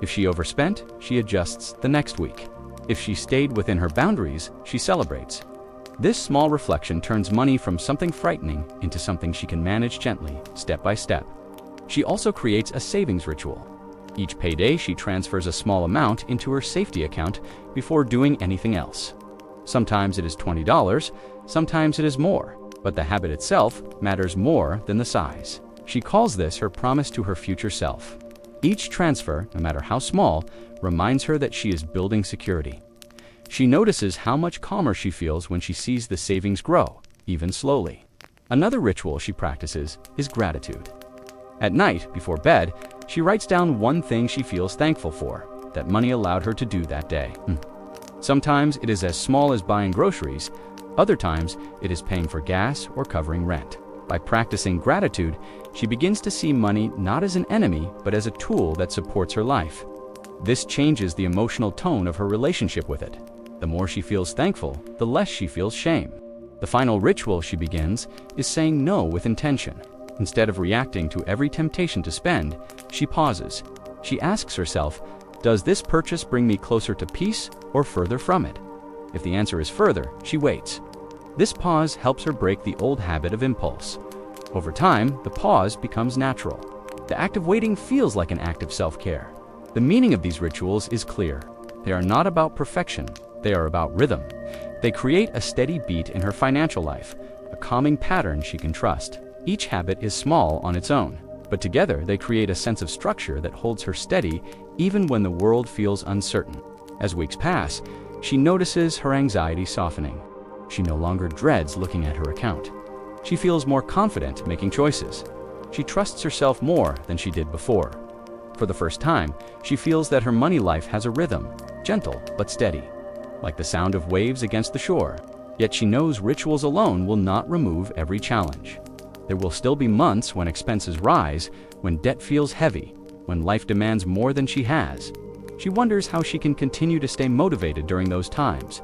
If she overspent, she adjusts the next week. If she stayed within her boundaries, she celebrates. This small reflection turns money from something frightening into something she can manage gently, step by step. She also creates a savings ritual. Each payday, she transfers a small amount into her safety account before doing anything else. Sometimes it is $20, Sometimes it is more, but the habit itself matters more than the size. She calls this her promise to her future self. Each transfer, no matter how small, reminds her that she is building security. She notices how much calmer she feels when she sees the savings grow, even slowly. Another ritual she practices is gratitude. At night, before bed, she writes down one thing she feels thankful for, that money allowed her to do that day. Sometimes it is as small as buying groceries. Other times, it is paying for gas or covering rent. By practicing gratitude, she begins to see money not as an enemy, but as a tool that supports her life. This changes the emotional tone of her relationship with it. The more she feels thankful, the less she feels shame. The final ritual she begins is saying no with intention. Instead of reacting to every temptation to spend, she pauses. She asks herself, does this purchase bring me closer to peace or further from it? If the answer is further, she waits. This pause helps her break the old habit of impulse. Over time, the pause becomes natural. The act of waiting feels like an act of self-care. The meaning of these rituals is clear. They are not about perfection, they are about rhythm. They create a steady beat in her financial life, a calming pattern she can trust. Each habit is small on its own, but together they create a sense of structure that holds her steady even when the world feels uncertain. As weeks pass, she notices her anxiety softening. She no longer dreads looking at her account. She feels more confident making choices. She trusts herself more than she did before. For the first time, she feels that her money life has a rhythm, gentle but steady, like the sound of waves against the shore. Yet she knows rituals alone will not remove every challenge. There will still be months when expenses rise, when debt feels heavy, when life demands more than she has. She wonders how she can continue to stay motivated during those times,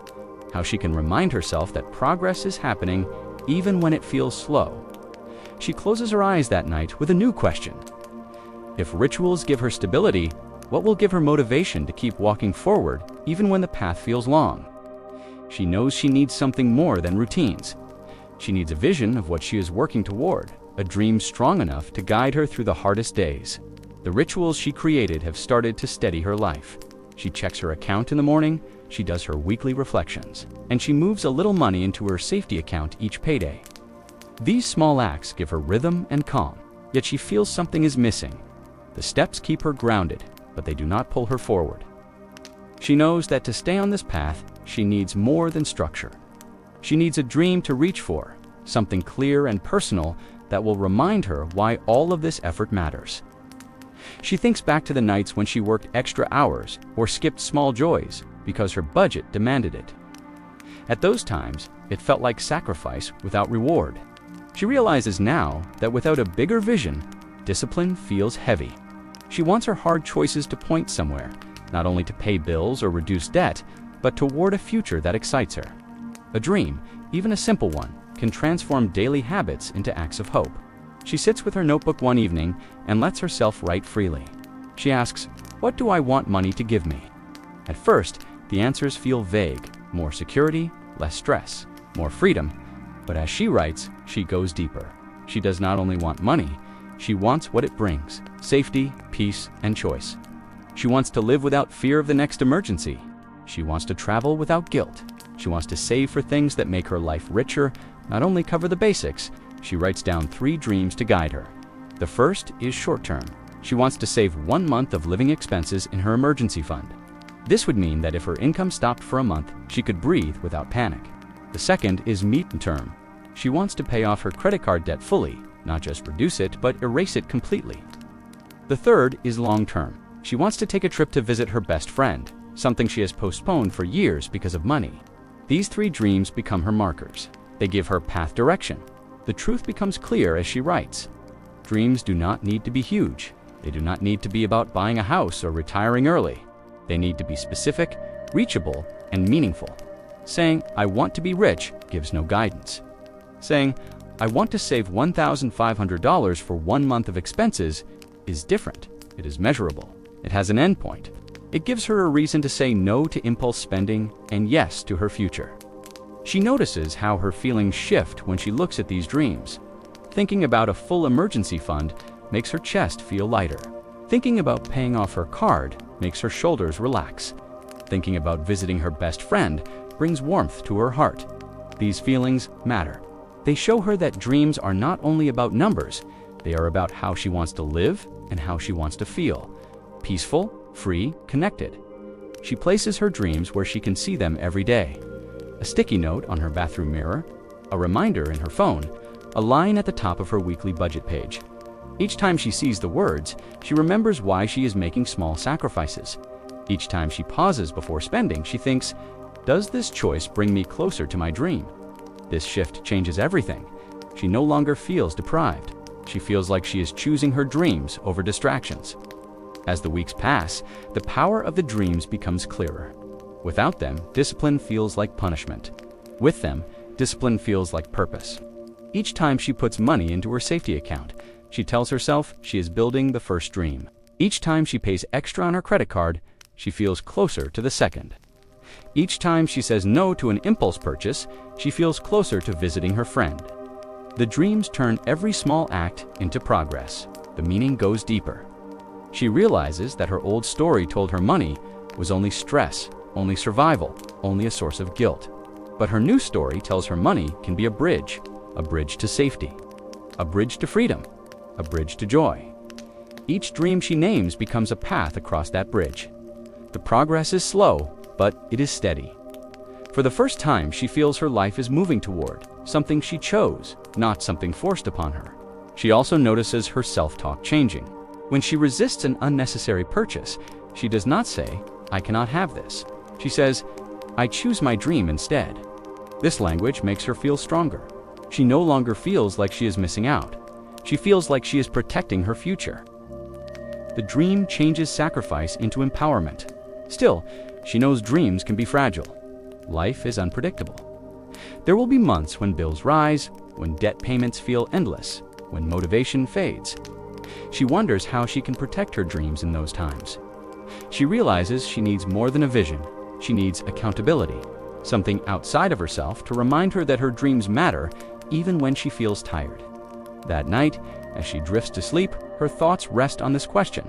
how she can remind herself that progress is happening even when it feels slow. She closes her eyes that night with a new question. If rituals give her stability, what will give her motivation to keep walking forward even when the path feels long? She knows she needs something more than routines. She needs a vision of what she is working toward, a dream strong enough to guide her through the hardest days. The rituals she created have started to steady her life. She checks her account in the morning, she does her weekly reflections, and she moves a little money into her safety account each payday. These small acts give her rhythm and calm, yet she feels something is missing. The steps keep her grounded, but they do not pull her forward. She knows that to stay on this path, she needs more than structure. She needs a dream to reach for, something clear and personal that will remind her why all of this effort matters. She thinks back to the nights when she worked extra hours or skipped small joys because her budget demanded it. At those times, it felt like sacrifice without reward. She realizes now that without a bigger vision, discipline feels heavy. She wants her hard choices to point somewhere, not only to pay bills or reduce debt, but toward a future that excites her. A dream, even a simple one, can transform daily habits into acts of hope. She sits with her notebook one evening and lets herself write freely. She asks, "What do I want money to give me?" At first, the answers feel vague: more security, less stress, more freedom. But as she writes, she goes deeper. She does not only want money, she wants what it brings: safety, peace, and choice. She wants to live without fear of the next emergency. She wants to travel without guilt. She wants to save for things that make her life richer, not only cover the basics. She writes down 3 dreams to guide her. The first is short-term. She wants to save 1 month of living expenses in her emergency fund. This would mean that if her income stopped for a month, she could breathe without panic. The second is medium-term. She wants to pay off her credit card debt fully, not just reduce it, but erase it completely. The third is long-term. She wants to take a trip to visit her best friend, something she has postponed for years because of money. These 3 dreams become her markers. They give her path direction. The truth becomes clear as she writes. Dreams do not need to be huge. They do not need to be about buying a house or retiring early. They need to be specific, reachable, and meaningful. Saying, "I want to be rich," gives no guidance. Saying, "I want to save $1,500 for 1 month of expenses," is different. It is measurable. It has an endpoint. It gives her a reason to say no to impulse spending and yes to her future. She notices how her feelings shift when she looks at these dreams. Thinking about a full emergency fund makes her chest feel lighter. Thinking about paying off her card makes her shoulders relax. Thinking about visiting her best friend brings warmth to her heart. These feelings matter. They show her that dreams are not only about numbers, they are about how she wants to live and how she wants to feel. Peaceful, free, connected. She places her dreams where she can see them every day. A sticky note on her bathroom mirror, a reminder in her phone, a line at the top of her weekly budget page. Each time she sees the words, she remembers why she is making small sacrifices. Each time she pauses before spending, she thinks, does this choice bring me closer to my dream? This shift changes everything. She no longer feels deprived. She feels like she is choosing her dreams over distractions. As the weeks pass, the power of the dreams becomes clearer. Without them, discipline feels like punishment. With them, discipline feels like purpose. Each time she puts money into her safety account, she tells herself she is building the first dream. Each time she pays extra on her credit card, she feels closer to the second. Each time she says no to an impulse purchase, she feels closer to visiting her friend. The dreams turn every small act into progress. The meaning goes deeper. She realizes that her old story told her money was only stress, only survival, only a source of guilt. But her new story tells her money can be a bridge to safety, a bridge to freedom, a bridge to joy. Each dream she names becomes a path across that bridge. The progress is slow, but it is steady. For the first time, she feels her life is moving toward something she chose, not something forced upon her. She also notices her self-talk changing. When she resists an unnecessary purchase, she does not say, I cannot have this. She says, I choose my dream instead. This language makes her feel stronger. She no longer feels like she is missing out. She feels like she is protecting her future. The dream changes sacrifice into empowerment. Still, she knows dreams can be fragile. Life is unpredictable. There will be months when bills rise, when debt payments feel endless, when motivation fades. She wonders how she can protect her dreams in those times. She realizes she needs more than a vision. She needs accountability, something outside of herself to remind her that her dreams matter even when she feels tired. That night, as she drifts to sleep, her thoughts rest on this question.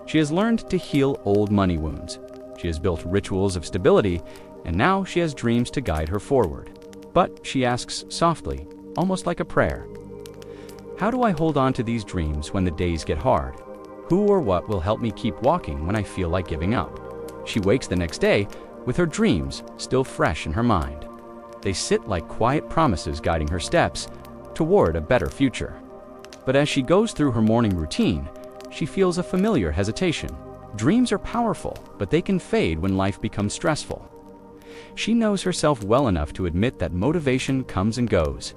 She has learned to heal old money wounds. She has built rituals of stability, and now she has dreams to guide her forward. But she asks softly, almost like a prayer, how do I hold on to these dreams when the days get hard? Who or what will help me keep walking when I feel like giving up? She wakes the next day with her dreams still fresh in her mind. They sit like quiet promises guiding her steps toward a better future. But as she goes through her morning routine, she feels a familiar hesitation. Dreams are powerful, but they can fade when life becomes stressful. She knows herself well enough to admit that motivation comes and goes.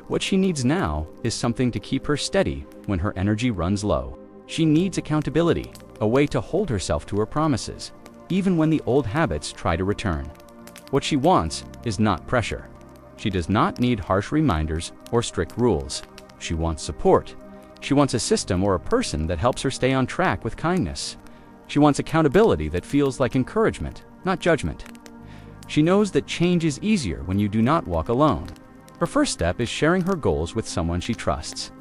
What she needs now is something to keep her steady when her energy runs low. She needs accountability, a way to hold herself to her promises, even when the old habits try to return. What she wants is not pressure. She does not need harsh reminders or strict rules. She wants support. She wants a system or a person that helps her stay on track with kindness. She wants accountability that feels like encouragement, not judgment. She knows that change is easier when you do not walk alone. Her first step is sharing her goals with someone she trusts.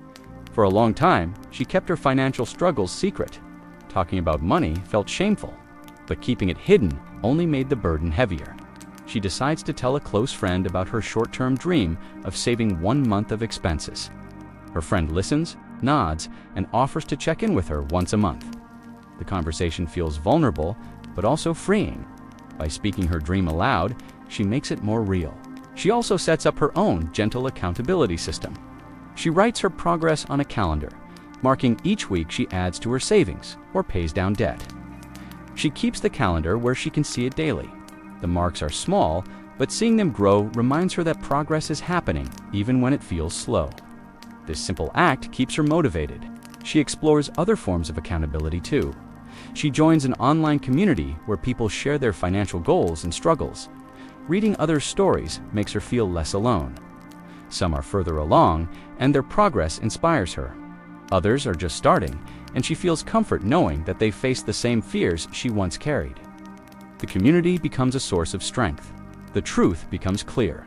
For a long time, she kept her financial struggles secret. Talking about money felt shameful, but keeping it hidden only made the burden heavier. She decides to tell a close friend about her short-term dream of saving 1 month of expenses. Her friend listens, nods, and offers to check in with her once a month. The conversation feels vulnerable, but also freeing. By speaking her dream aloud, she makes it more real. She also sets up her own gentle accountability system. She writes her progress on a calendar, marking each week she adds to her savings or pays down debt. She keeps the calendar where she can see it daily. The marks are small, but seeing them grow reminds her that progress is happening even when it feels slow. This simple act keeps her motivated. She explores other forms of accountability too. She joins an online community where people share their financial goals and struggles. Reading others' stories makes her feel less alone. Some are further along, and their progress inspires her. Others are just starting, and she feels comfort knowing that they face the same fears she once carried. The community becomes a source of strength. The truth becomes clear.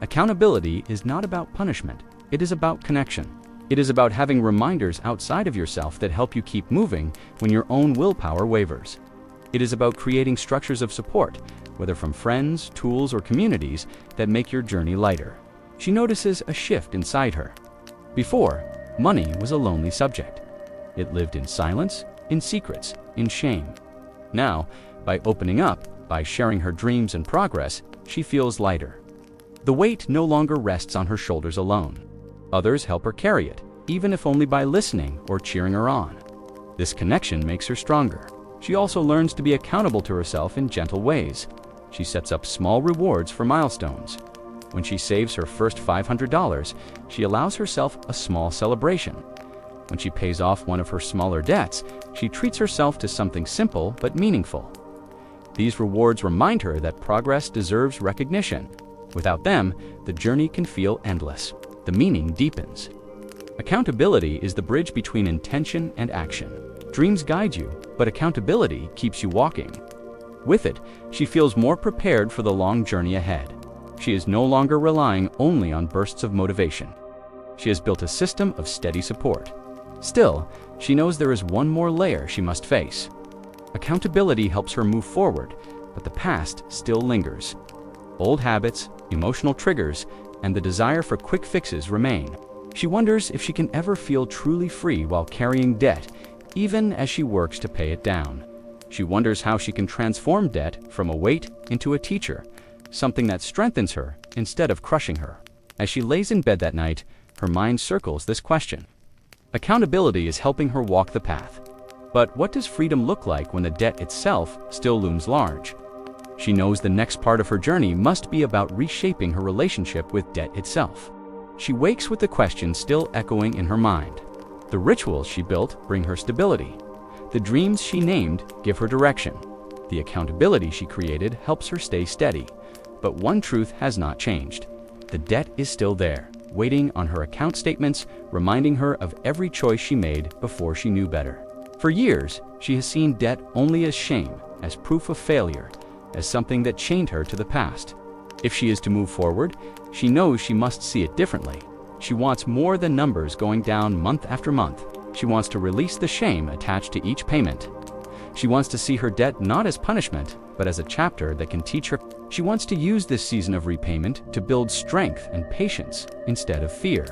Accountability is not about punishment. It is about connection. It is about having reminders outside of yourself that help you keep moving when your own willpower wavers. It is about creating structures of support, whether from friends, tools, or communities, that make your journey lighter. She notices a shift inside her. Before, money was a lonely subject. It lived in silence, in secrets, in shame. Now, by opening up, by sharing her dreams and progress, she feels lighter. The weight no longer rests on her shoulders alone. Others help her carry it, even if only by listening or cheering her on. This connection makes her stronger. She also learns to be accountable to herself in gentle ways. She sets up small rewards for milestones. When she saves her first $500, she allows herself a small celebration. When she pays off one of her smaller debts, she treats herself to something simple but meaningful. These rewards remind her that progress deserves recognition. Without them, the journey can feel endless. The meaning deepens. Accountability is the bridge between intention and action. Dreams guide you, but accountability keeps you walking. With it, she feels more prepared for the long journey ahead. She is no longer relying only on bursts of motivation. She has built a system of steady support. Still, she knows there is one more layer she must face. Accountability helps her move forward, but the past still lingers. Old habits, emotional triggers, and the desire for quick fixes remain. She wonders if she can ever feel truly free while carrying debt, even as she works to pay it down. She wonders how she can transform debt from a weight into a teacher, something that strengthens her instead of crushing her. As she lays in bed that night, her mind circles this question. Accountability is helping her walk the path. But what does freedom look like when the debt itself still looms large? She knows the next part of her journey must be about reshaping her relationship with debt itself. She wakes with the question still echoing in her mind. The rituals she built bring her stability. The dreams she named give her direction. The accountability she created helps her stay steady. But one truth has not changed. The debt is still there, waiting on her account statements, reminding her of every choice she made before she knew better. For years, she has seen debt only as shame, as proof of failure, as something that chained her to the past. If she is to move forward, she knows she must see it differently. She wants more than numbers going down month after month. She wants to release the shame attached to each payment. She wants to see her debt not as punishment, but as a chapter that can teach her. She wants to use this season of repayment to build strength and patience instead of fear.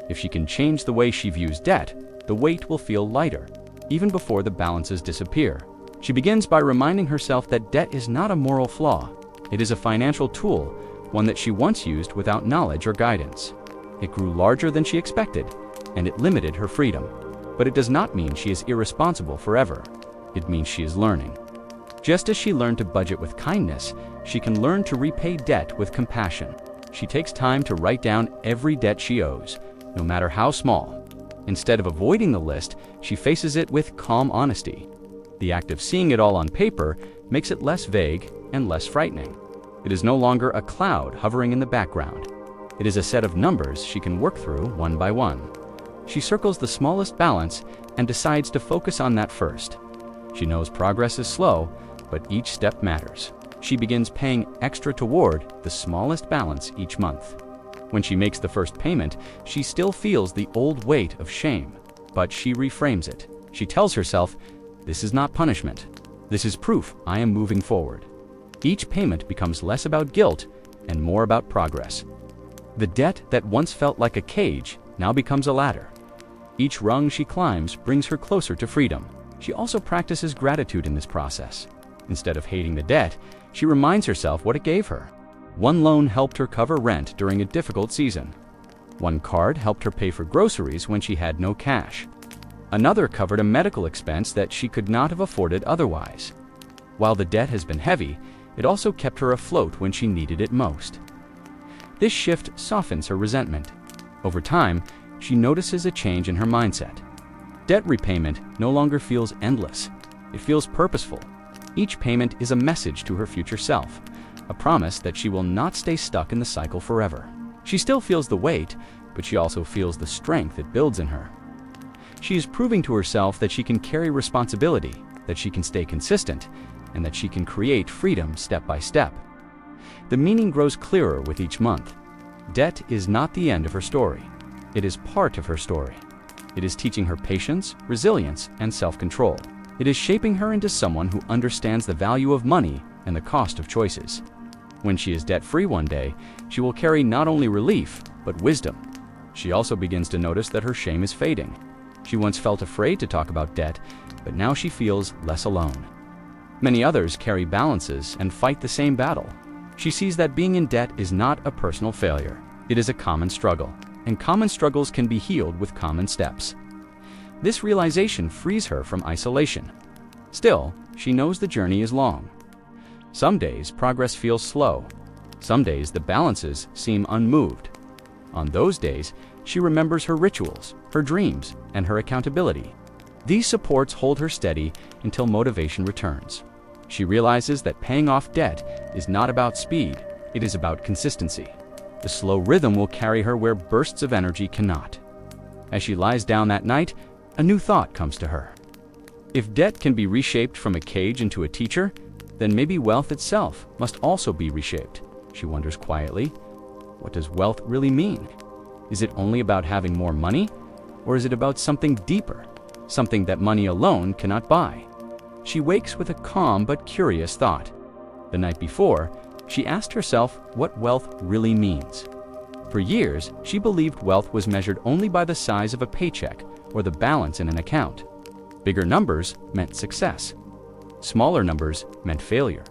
If she can change the way she views debt, the weight will feel lighter, even before the balances disappear. She begins by reminding herself that debt is not a moral flaw. It is a financial tool, one that she once used without knowledge or guidance. It grew larger than she expected, and it limited her freedom. But it does not mean she is irresponsible forever. It means she is learning. Just as she learned to budget with kindness, she can learn to repay debt with compassion. She takes time to write down every debt she owes, no matter how small. Instead of avoiding the list, she faces it with calm honesty. The act of seeing it all on paper makes it less vague and less frightening. It is no longer a cloud hovering in the background. It is a set of numbers she can work through one by one. She circles the smallest balance and decides to focus on that first. She knows progress is slow, but each step matters. She begins paying extra toward the smallest balance each month. When she makes the first payment, she still feels the old weight of shame, but she reframes it. She tells herself, "This is not punishment. This is proof I am moving forward." Each payment becomes less about guilt and more about progress. The debt that once felt like a cage now becomes a ladder. Each rung she climbs brings her closer to freedom. She also practices gratitude in this process. Instead of hating the debt, she reminds herself what it gave her. One loan helped her cover rent during a difficult season. One card helped her pay for groceries when she had no cash. Another covered a medical expense that she could not have afforded otherwise. While the debt has been heavy, it also kept her afloat when she needed it most. This shift softens her resentment. Over time, she notices a change in her mindset. Debt repayment no longer feels endless. It feels purposeful. Each payment is a message to her future self, a promise that she will not stay stuck in the cycle forever. She still feels the weight, but she also feels the strength it builds in her. She is proving to herself that she can carry responsibility, that she can stay consistent, and that she can create freedom step by step. The meaning grows clearer with each month. Debt is not the end of her story. It is part of her story. It is teaching her patience, resilience, and self-control. It is shaping her into someone who understands the value of money and the cost of choices. When she is debt-free one day, she will carry not only relief, but wisdom. She also begins to notice that her shame is fading. She once felt afraid to talk about debt, but now she feels less alone. Many others carry balances and fight the same battle. She sees that being in debt is not a personal failure. It is a common struggle, and common struggles can be healed with common steps. This realization frees her from isolation. Still, she knows the journey is long. Some days, progress feels slow. Some days, the balances seem unmoved. On those days, she remembers her rituals, her dreams, and her accountability. These supports hold her steady until motivation returns. She realizes that paying off debt is not about speed, it is about consistency. The slow rhythm will carry her where bursts of energy cannot. As she lies down that night, a new thought comes to her. If debt can be reshaped from a cage into a teacher, then maybe wealth itself must also be reshaped. She wonders quietly, what does wealth really mean? Is it only about having more money? Or is it about something deeper, something that money alone cannot buy? She wakes with a calm but curious thought. The night before, she asked herself what wealth really means. For years, she believed wealth was measured only by the size of a paycheck or the balance in an account. Bigger numbers meant success. Smaller numbers meant failure.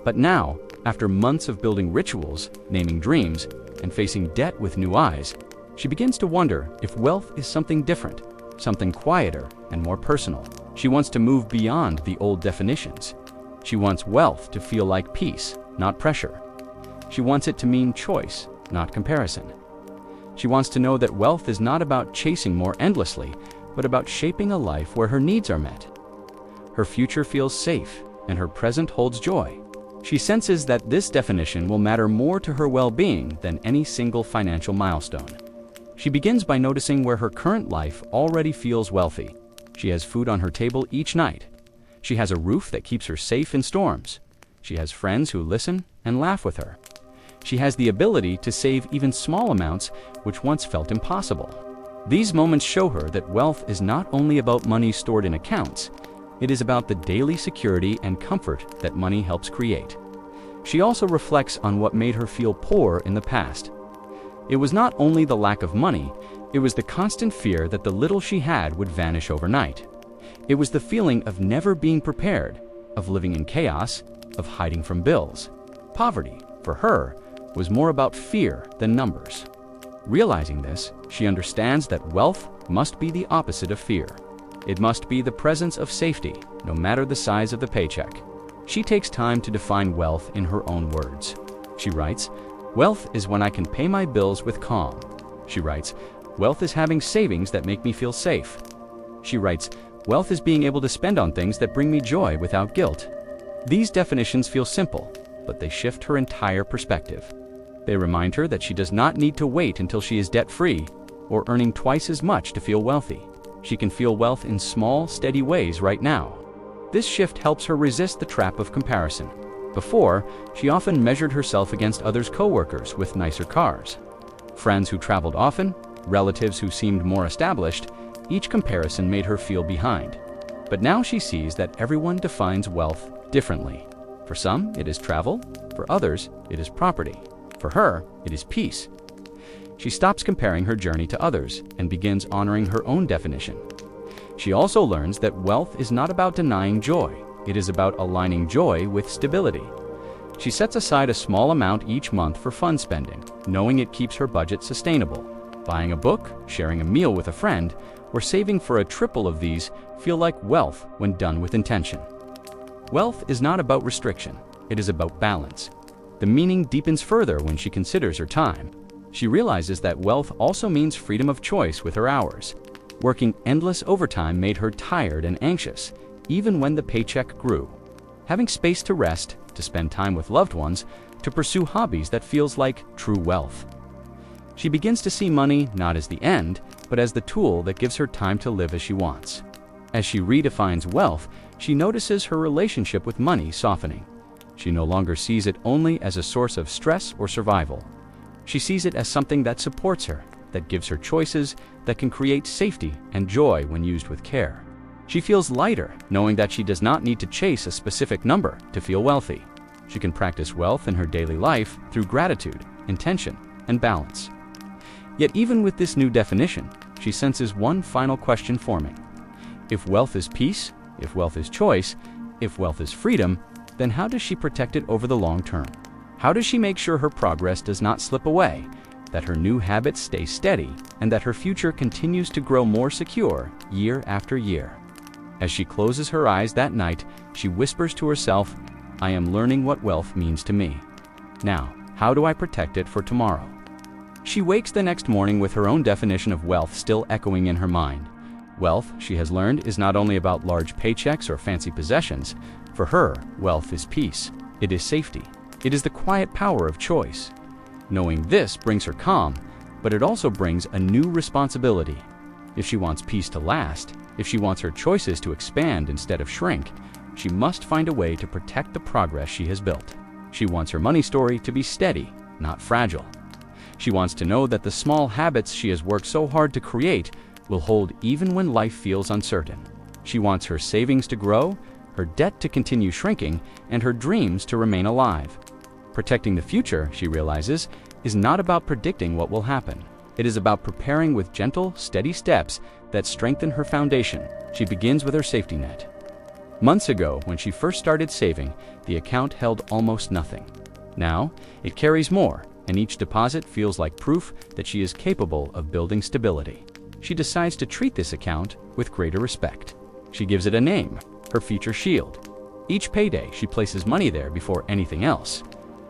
But now, after months of building rituals, naming dreams, and facing debt with new eyes, she begins to wonder if wealth is something different, something quieter and more personal. She wants to move beyond the old definitions. She wants wealth to feel like peace, not pressure. She wants it to mean choice, not comparison. She wants to know that wealth is not about chasing more endlessly, but about shaping a life where her needs are met. Her future feels safe, and her present holds joy. She senses that this definition will matter more to her well-being than any single financial milestone. She begins by noticing where her current life already feels wealthy. She has food on her table each night. She has a roof that keeps her safe in storms. She has friends who listen and laugh with her. She has the ability to save even small amounts which once felt impossible. These moments show her that wealth is not only about money stored in accounts, it is about the daily security and comfort that money helps create. She also reflects on what made her feel poor in the past. It was not only the lack of money, it was the constant fear that the little she had would vanish overnight. It was the feeling of never being prepared, of living in chaos, of hiding from bills. Poverty, for her, was more about fear than numbers. Realizing this, she understands that wealth must be the opposite of fear. It must be the presence of safety, no matter the size of the paycheck. She takes time to define wealth in her own words. She writes, "Wealth is when I can pay my bills with calm." She writes, "Wealth is having savings that make me feel safe." She writes, "Wealth is being able to spend on things that bring me joy without guilt." These definitions feel simple, but they shift her entire perspective. They remind her that she does not need to wait until she is debt-free or earning twice as much to feel wealthy. She can feel wealth in small, steady ways right now. This shift helps her resist the trap of comparison. Before, she often measured herself against others' coworkers with nicer cars. Friends who traveled often, relatives who seemed more established, each comparison made her feel behind. But now she sees that everyone defines wealth differently. For some, it is travel. For others, it is property. For her, it is peace. She stops comparing her journey to others and begins honoring her own definition. She also learns that wealth is not about denying joy. It is about aligning joy with stability. She sets aside a small amount each month for fun spending, knowing it keeps her budget sustainable. Buying a book, sharing a meal with a friend, or saving for a triple of these feel like wealth when done with intention. Wealth is not about restriction. It is about balance. The meaning deepens further when she considers her time. She realizes that wealth also means freedom of choice with her hours. Working endless overtime made her tired and anxious, even when the paycheck grew. Having space to rest, to spend time with loved ones, to pursue hobbies that feels like true wealth. She begins to see money not as the end, but as the tool that gives her time to live as she wants. As she redefines wealth, she notices her relationship with money softening. She no longer sees it only as a source of stress or survival. She sees it as something that supports her, that gives her choices, that can create safety and joy when used with care. She feels lighter, knowing that she does not need to chase a specific number to feel wealthy. She can practice wealth in her daily life through gratitude, intention, and balance. Yet even with this new definition, she senses one final question forming. If wealth is peace, if wealth is choice, if wealth is freedom, then how does she protect it over the long term? How does she make sure her progress does not slip away, that her new habits stay steady, and that her future continues to grow more secure year after year? As she closes her eyes that night, she whispers to herself, "I am learning what wealth means to me. Now, how do I protect it for tomorrow?" She wakes the next morning with her own definition of wealth still echoing in her mind. Wealth, she has learned, is not only about large paychecks or fancy possessions. For her, wealth is peace. It is safety. It is the quiet power of choice. Knowing this brings her calm, but it also brings a new responsibility. If she wants peace to last, if she wants her choices to expand instead of shrink, she must find a way to protect the progress she has built. She wants her money story to be steady, not fragile. She wants to know that the small habits she has worked so hard to create will hold even when life feels uncertain. She wants her savings to grow, her debt to continue shrinking, and her dreams to remain alive. Protecting the future, she realizes, is not about predicting what will happen. It is about preparing with gentle, steady steps that strengthen her foundation. She begins with her safety net. Months ago, when she first started saving, the account held almost nothing. Now, it carries more, and each deposit feels like proof that she is capable of building stability. She decides to treat this account with greater respect. She gives it a name, her future shield. Each payday, she places money there before anything else.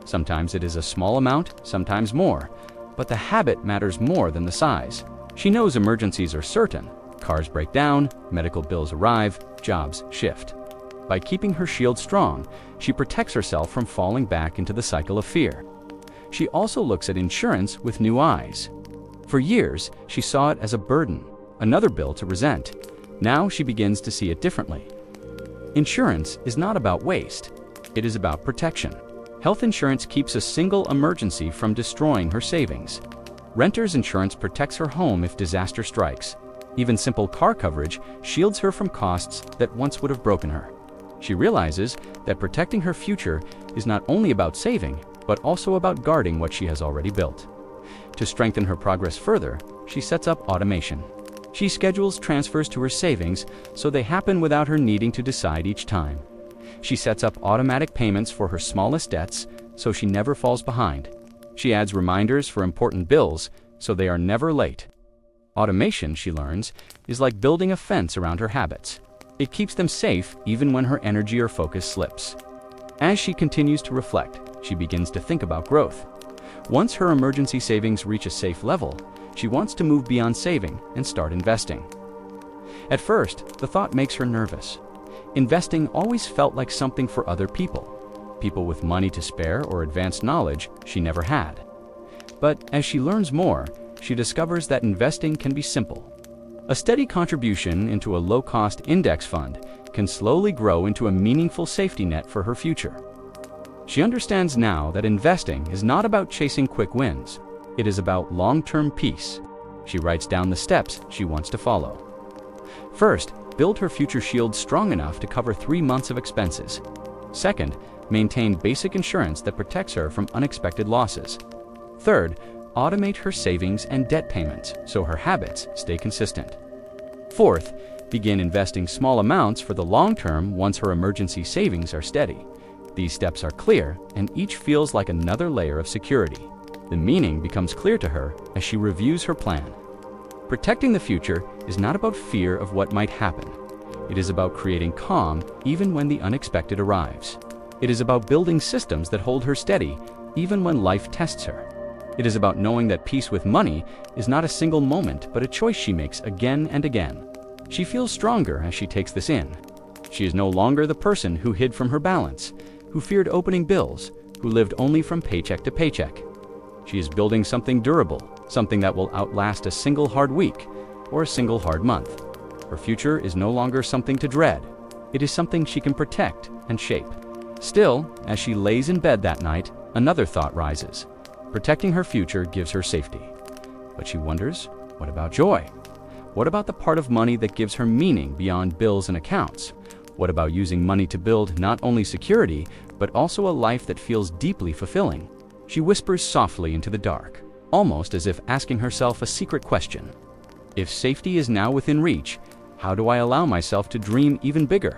Sometimes it is a small amount, sometimes more, but the habit matters more than the size. She knows emergencies are certain. Cars break down, medical bills arrive, jobs shift. By keeping her shield strong, she protects herself from falling back into the cycle of fear. She also looks at insurance with new eyes. For years, she saw it as a burden, another bill to resent. Now she begins to see it differently. Insurance is not about waste. It is about protection. Health insurance keeps a single emergency from destroying her savings. Renter's insurance protects her home if disaster strikes. Even simple car coverage shields her from costs that once would have broken her. She realizes that protecting her future is not only about saving, but also about guarding what she has already built. To strengthen her progress further, she sets up automation. She schedules transfers to her savings so they happen without her needing to decide each time. She sets up automatic payments for her smallest debts so she never falls behind. She adds reminders for important bills so they are never late. Automation, she learns, is like building a fence around her habits. It keeps them safe even when her energy or focus slips. As she continues to reflect, she begins to think about growth. Once her emergency savings reach a safe level, she wants to move beyond saving and start investing. At first, the thought makes her nervous. Investing always felt like something for other people with money to spare or advanced knowledge she never had. But as she learns more, she discovers that investing can be simple. A steady contribution into a low-cost index fund can slowly grow into a meaningful safety net for her future. She understands now that investing is not about chasing quick wins. It is about long-term peace. She writes down the steps she wants to follow. First, build her future shield strong enough to cover 3 months of expenses. Second, maintain basic insurance that protects her from unexpected losses. Third, automate her savings and debt payments so her habits stay consistent. Fourth, begin investing small amounts for the long term once her emergency savings are steady. These steps are clear, and each feels like another layer of security. The meaning becomes clear to her as she reviews her plan. Protecting the future is not about fear of what might happen. It is about creating calm even when the unexpected arrives. It is about building systems that hold her steady even when life tests her. It is about knowing that peace with money is not a single moment, but a choice she makes again and again. She feels stronger as she takes this in. She is no longer the person who hid from her balance, who feared opening bills, who lived only from paycheck to paycheck. She is building something durable, something that will outlast a single hard week or a single hard month. Her future is no longer something to dread. It is something she can protect and shape. Still, as she lays in bed that night, another thought rises. Protecting her future gives her safety. But she wonders, what about joy? What about the part of money that gives her meaning beyond bills and accounts? What about using money to build not only security, but also a life that feels deeply fulfilling? She whispers softly into the dark, almost as if asking herself a secret question. If safety is now within reach, how do I allow myself to dream even bigger?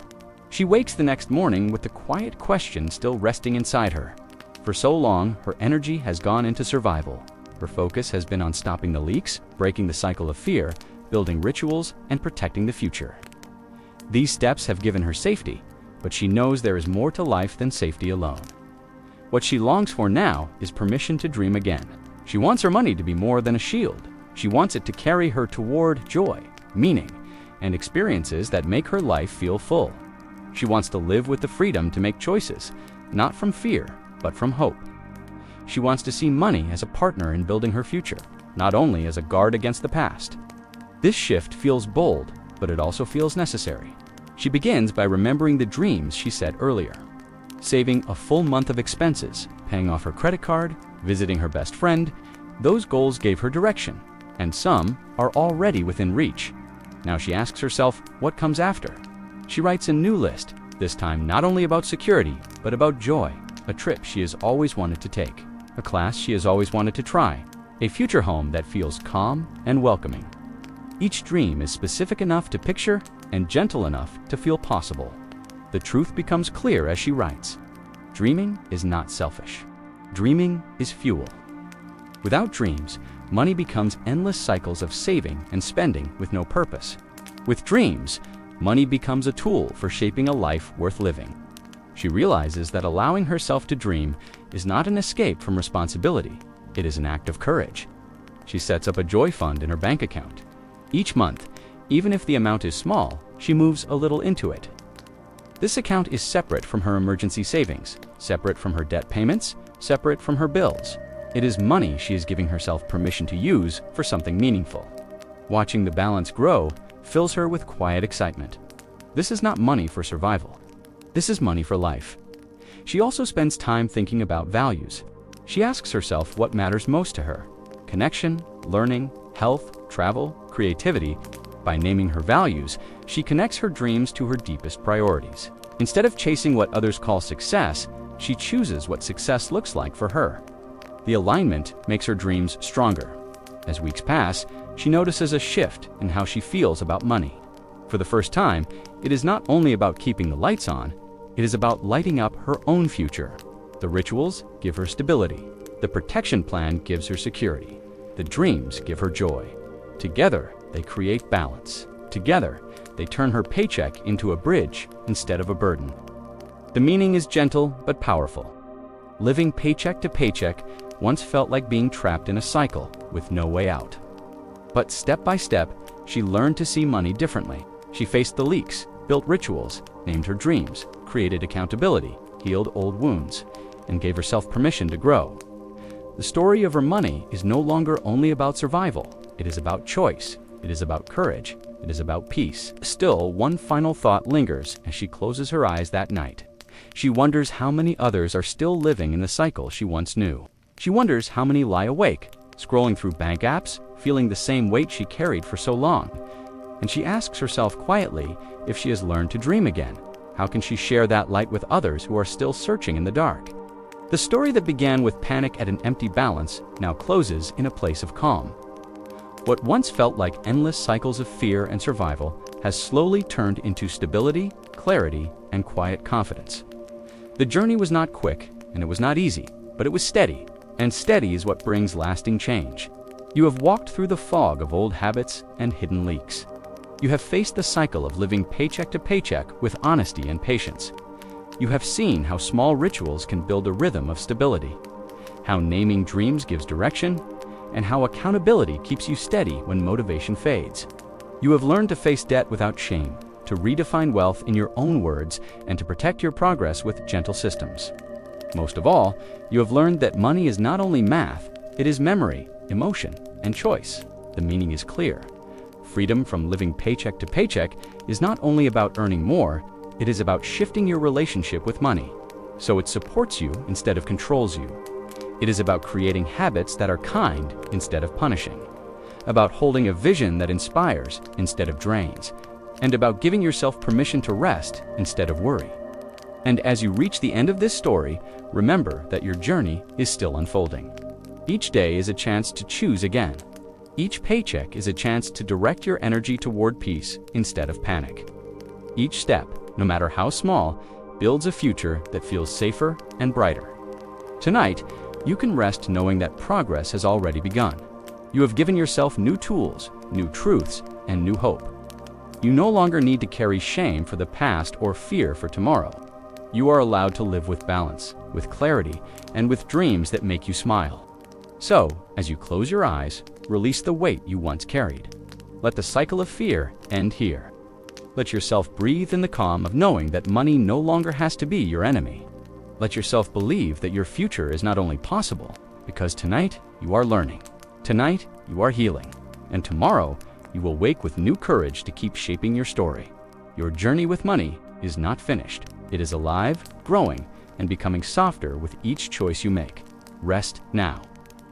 She wakes the next morning with the quiet question still resting inside her. For so long, her energy has gone into survival. Her focus has been on stopping the leaks, breaking the cycle of fear, building rituals, and protecting the future. These steps have given her safety, but she knows there is more to life than safety alone. What she longs for now is permission to dream again. She wants her money to be more than a shield. She wants it to carry her toward joy, meaning, and experiences that make her life feel full. She wants to live with the freedom to make choices, not from fear, but from hope. She wants to see money as a partner in building her future, not only as a guard against the past. This shift feels bold, but it also feels necessary. She begins by remembering the dreams she set earlier. Saving a full month of expenses, paying off her credit card, visiting her best friend, those goals gave her direction, and some are already within reach. Now she asks herself, what comes after? She writes a new list, this time not only about security, but about joy, a trip she has always wanted to take, a class she has always wanted to try, a future home that feels calm and welcoming. Each dream is specific enough to picture and gentle enough to feel possible. The truth becomes clear as she writes. Dreaming is not selfish. Dreaming is fuel. Without dreams, money becomes endless cycles of saving and spending with no purpose. With dreams, money becomes a tool for shaping a life worth living. She realizes that allowing herself to dream is not an escape from responsibility, it is an act of courage. She sets up a joy fund in her bank account. Each month, even if the amount is small, she moves a little into it. This account is separate from her emergency savings, separate from her debt payments, separate from her bills. It is money she is giving herself permission to use for something meaningful. Watching the balance grow fills her with quiet excitement. This is not money for survival. This is money for life. She also spends time thinking about values. She asks herself what matters most to her: connection, learning, health, travel, creativity. By naming her values, she connects her dreams to her deepest priorities. Instead of chasing what others call success, she chooses what success looks like for her. The alignment makes her dreams stronger. As weeks pass, she notices a shift in how she feels about money. For the first time, it is not only about keeping the lights on, it is about lighting up her own future. The rituals give her stability. The protection plan gives her security. The dreams give her joy. Together, they create balance. Together, they turn her paycheck into a bridge instead of a burden. The meaning is gentle but powerful. Living paycheck to paycheck once felt like being trapped in a cycle with no way out. But step by step, she learned to see money differently. She faced the leaks, built rituals, named her dreams, created accountability, healed old wounds, and gave herself permission to grow. The story of her money is no longer only about survival. It is about choice. It is about courage. It is about peace. Still, one final thought lingers as she closes her eyes that night. She wonders how many others are still living in the cycle she once knew. She wonders how many lie awake, scrolling through bank apps, feeling the same weight she carried for so long. And she asks herself quietly if she has learned to dream again. How can she share that light with others who are still searching in the dark? The story that began with panic at an empty balance now closes in a place of calm. What once felt like endless cycles of fear and survival has slowly turned into stability, clarity, and quiet confidence. The journey was not quick, and it was not easy, but it was steady, and steady is what brings lasting change. You have walked through the fog of old habits and hidden leaks. You have faced the cycle of living paycheck to paycheck with honesty and patience. You have seen how small rituals can build a rhythm of stability, how naming dreams gives direction, and how accountability keeps you steady when motivation fades. You have learned to face debt without shame, to redefine wealth in your own words, and to protect your progress with gentle systems. Most of all, you have learned that money is not only math, it is memory, emotion, and choice. The meaning is clear. Freedom from living paycheck to paycheck is not only about earning more, it is about shifting your relationship with money, so it supports you instead of controls you. It is about creating habits that are kind instead of punishing, about holding a vision that inspires instead of drains, and about giving yourself permission to rest instead of worry. And as you reach the end of this story, remember that your journey is still unfolding. Each day is a chance to choose again. Each paycheck is a chance to direct your energy toward peace instead of panic. Each step, no matter how small, builds a future that feels safer and brighter. Tonight, you can rest knowing that progress has already begun. You have given yourself new tools, new truths, and new hope. You no longer need to carry shame for the past or fear for tomorrow. You are allowed to live with balance, with clarity, and with dreams that make you smile. So, as you close your eyes, release the weight you once carried. Let the cycle of fear end here. Let yourself breathe in the calm of knowing that money no longer has to be your enemy. Let yourself believe that your future is not only possible, because tonight you are learning. Tonight you are healing. And tomorrow you will wake with new courage to keep shaping your story. Your journey with money is not finished. It is alive, growing, and becoming softer with each choice you make. Rest now.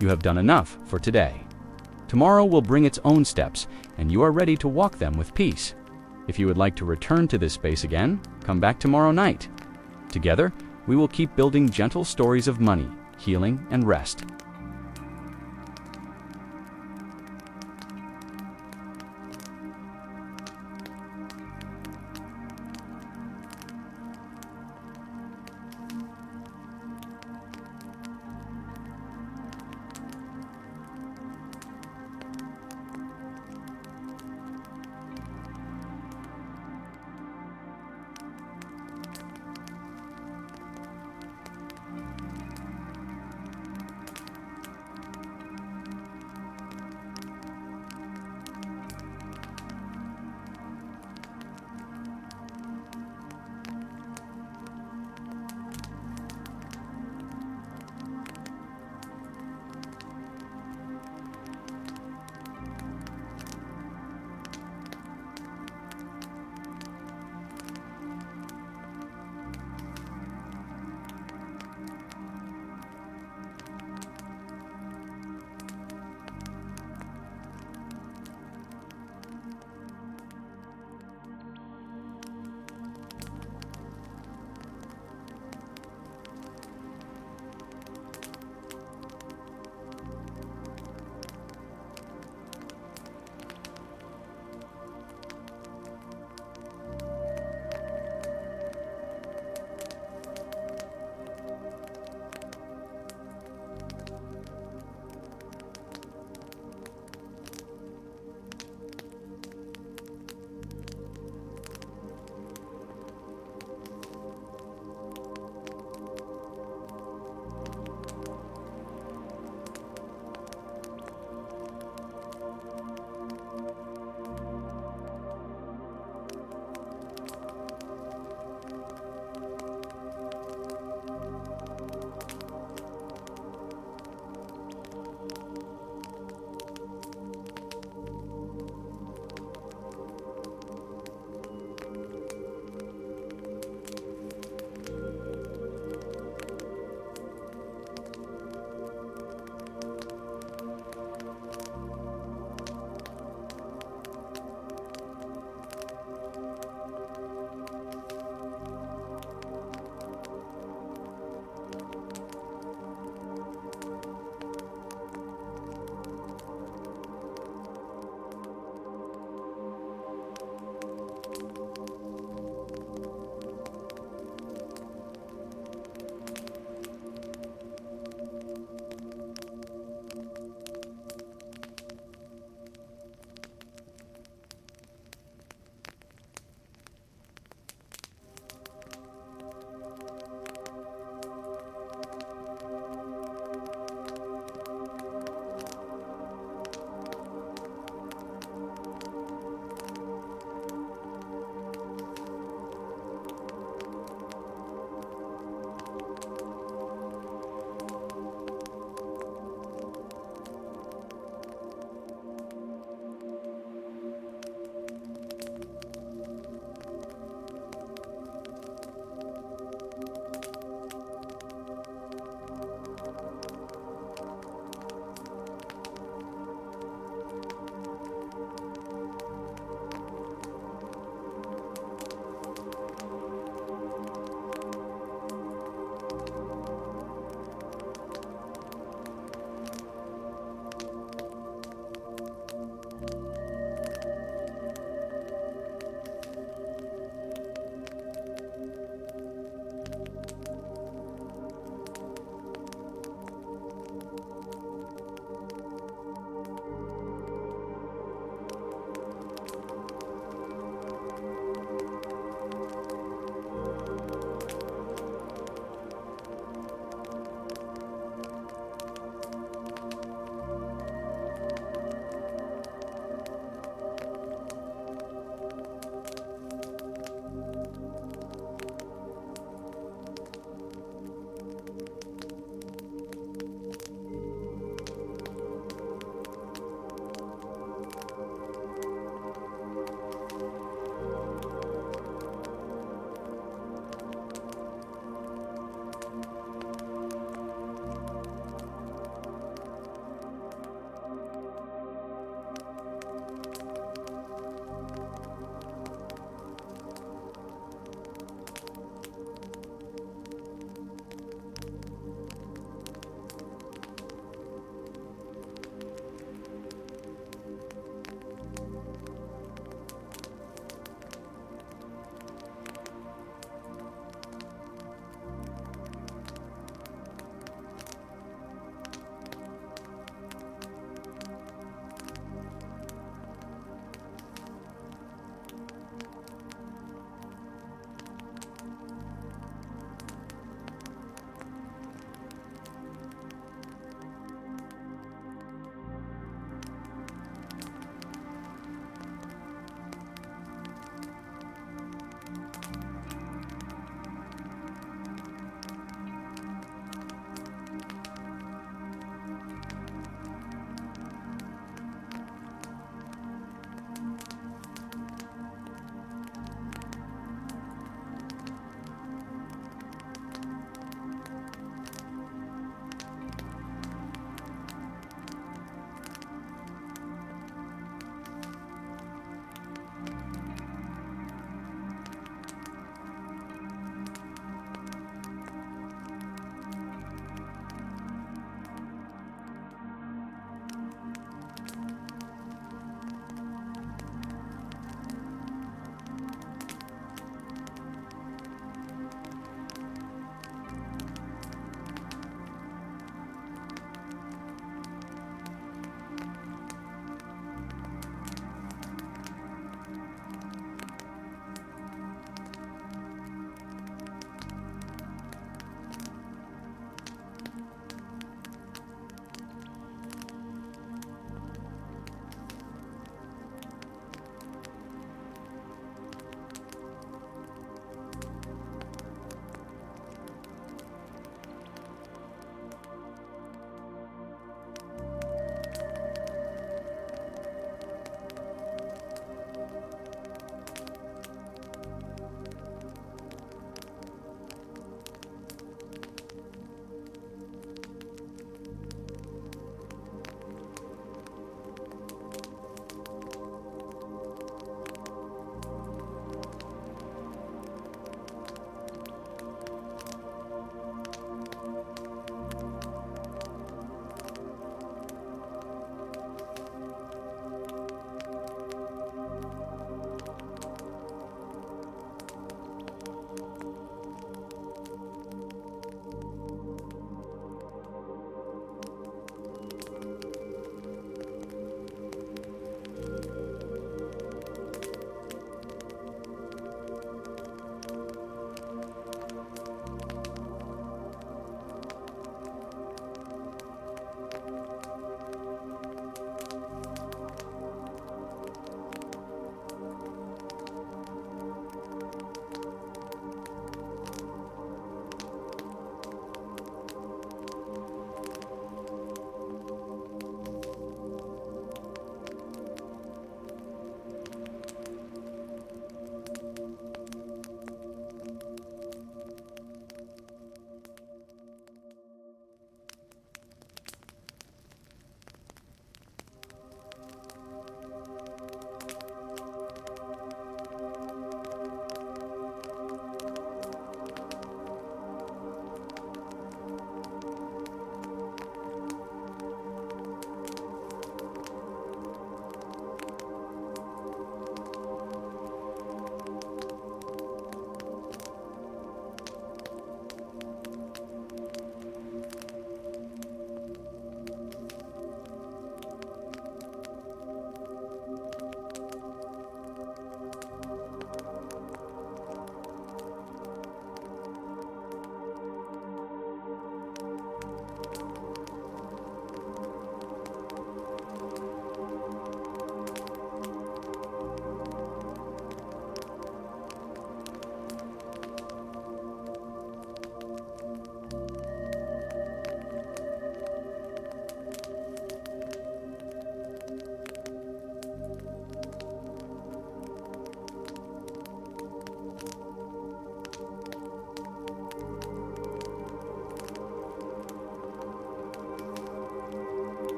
You have done enough for today. Tomorrow will bring its own steps, and you are ready to walk them with peace. If you would like to return to this space again, come back tomorrow night. Together, we will keep building gentle stories of money, healing, and rest.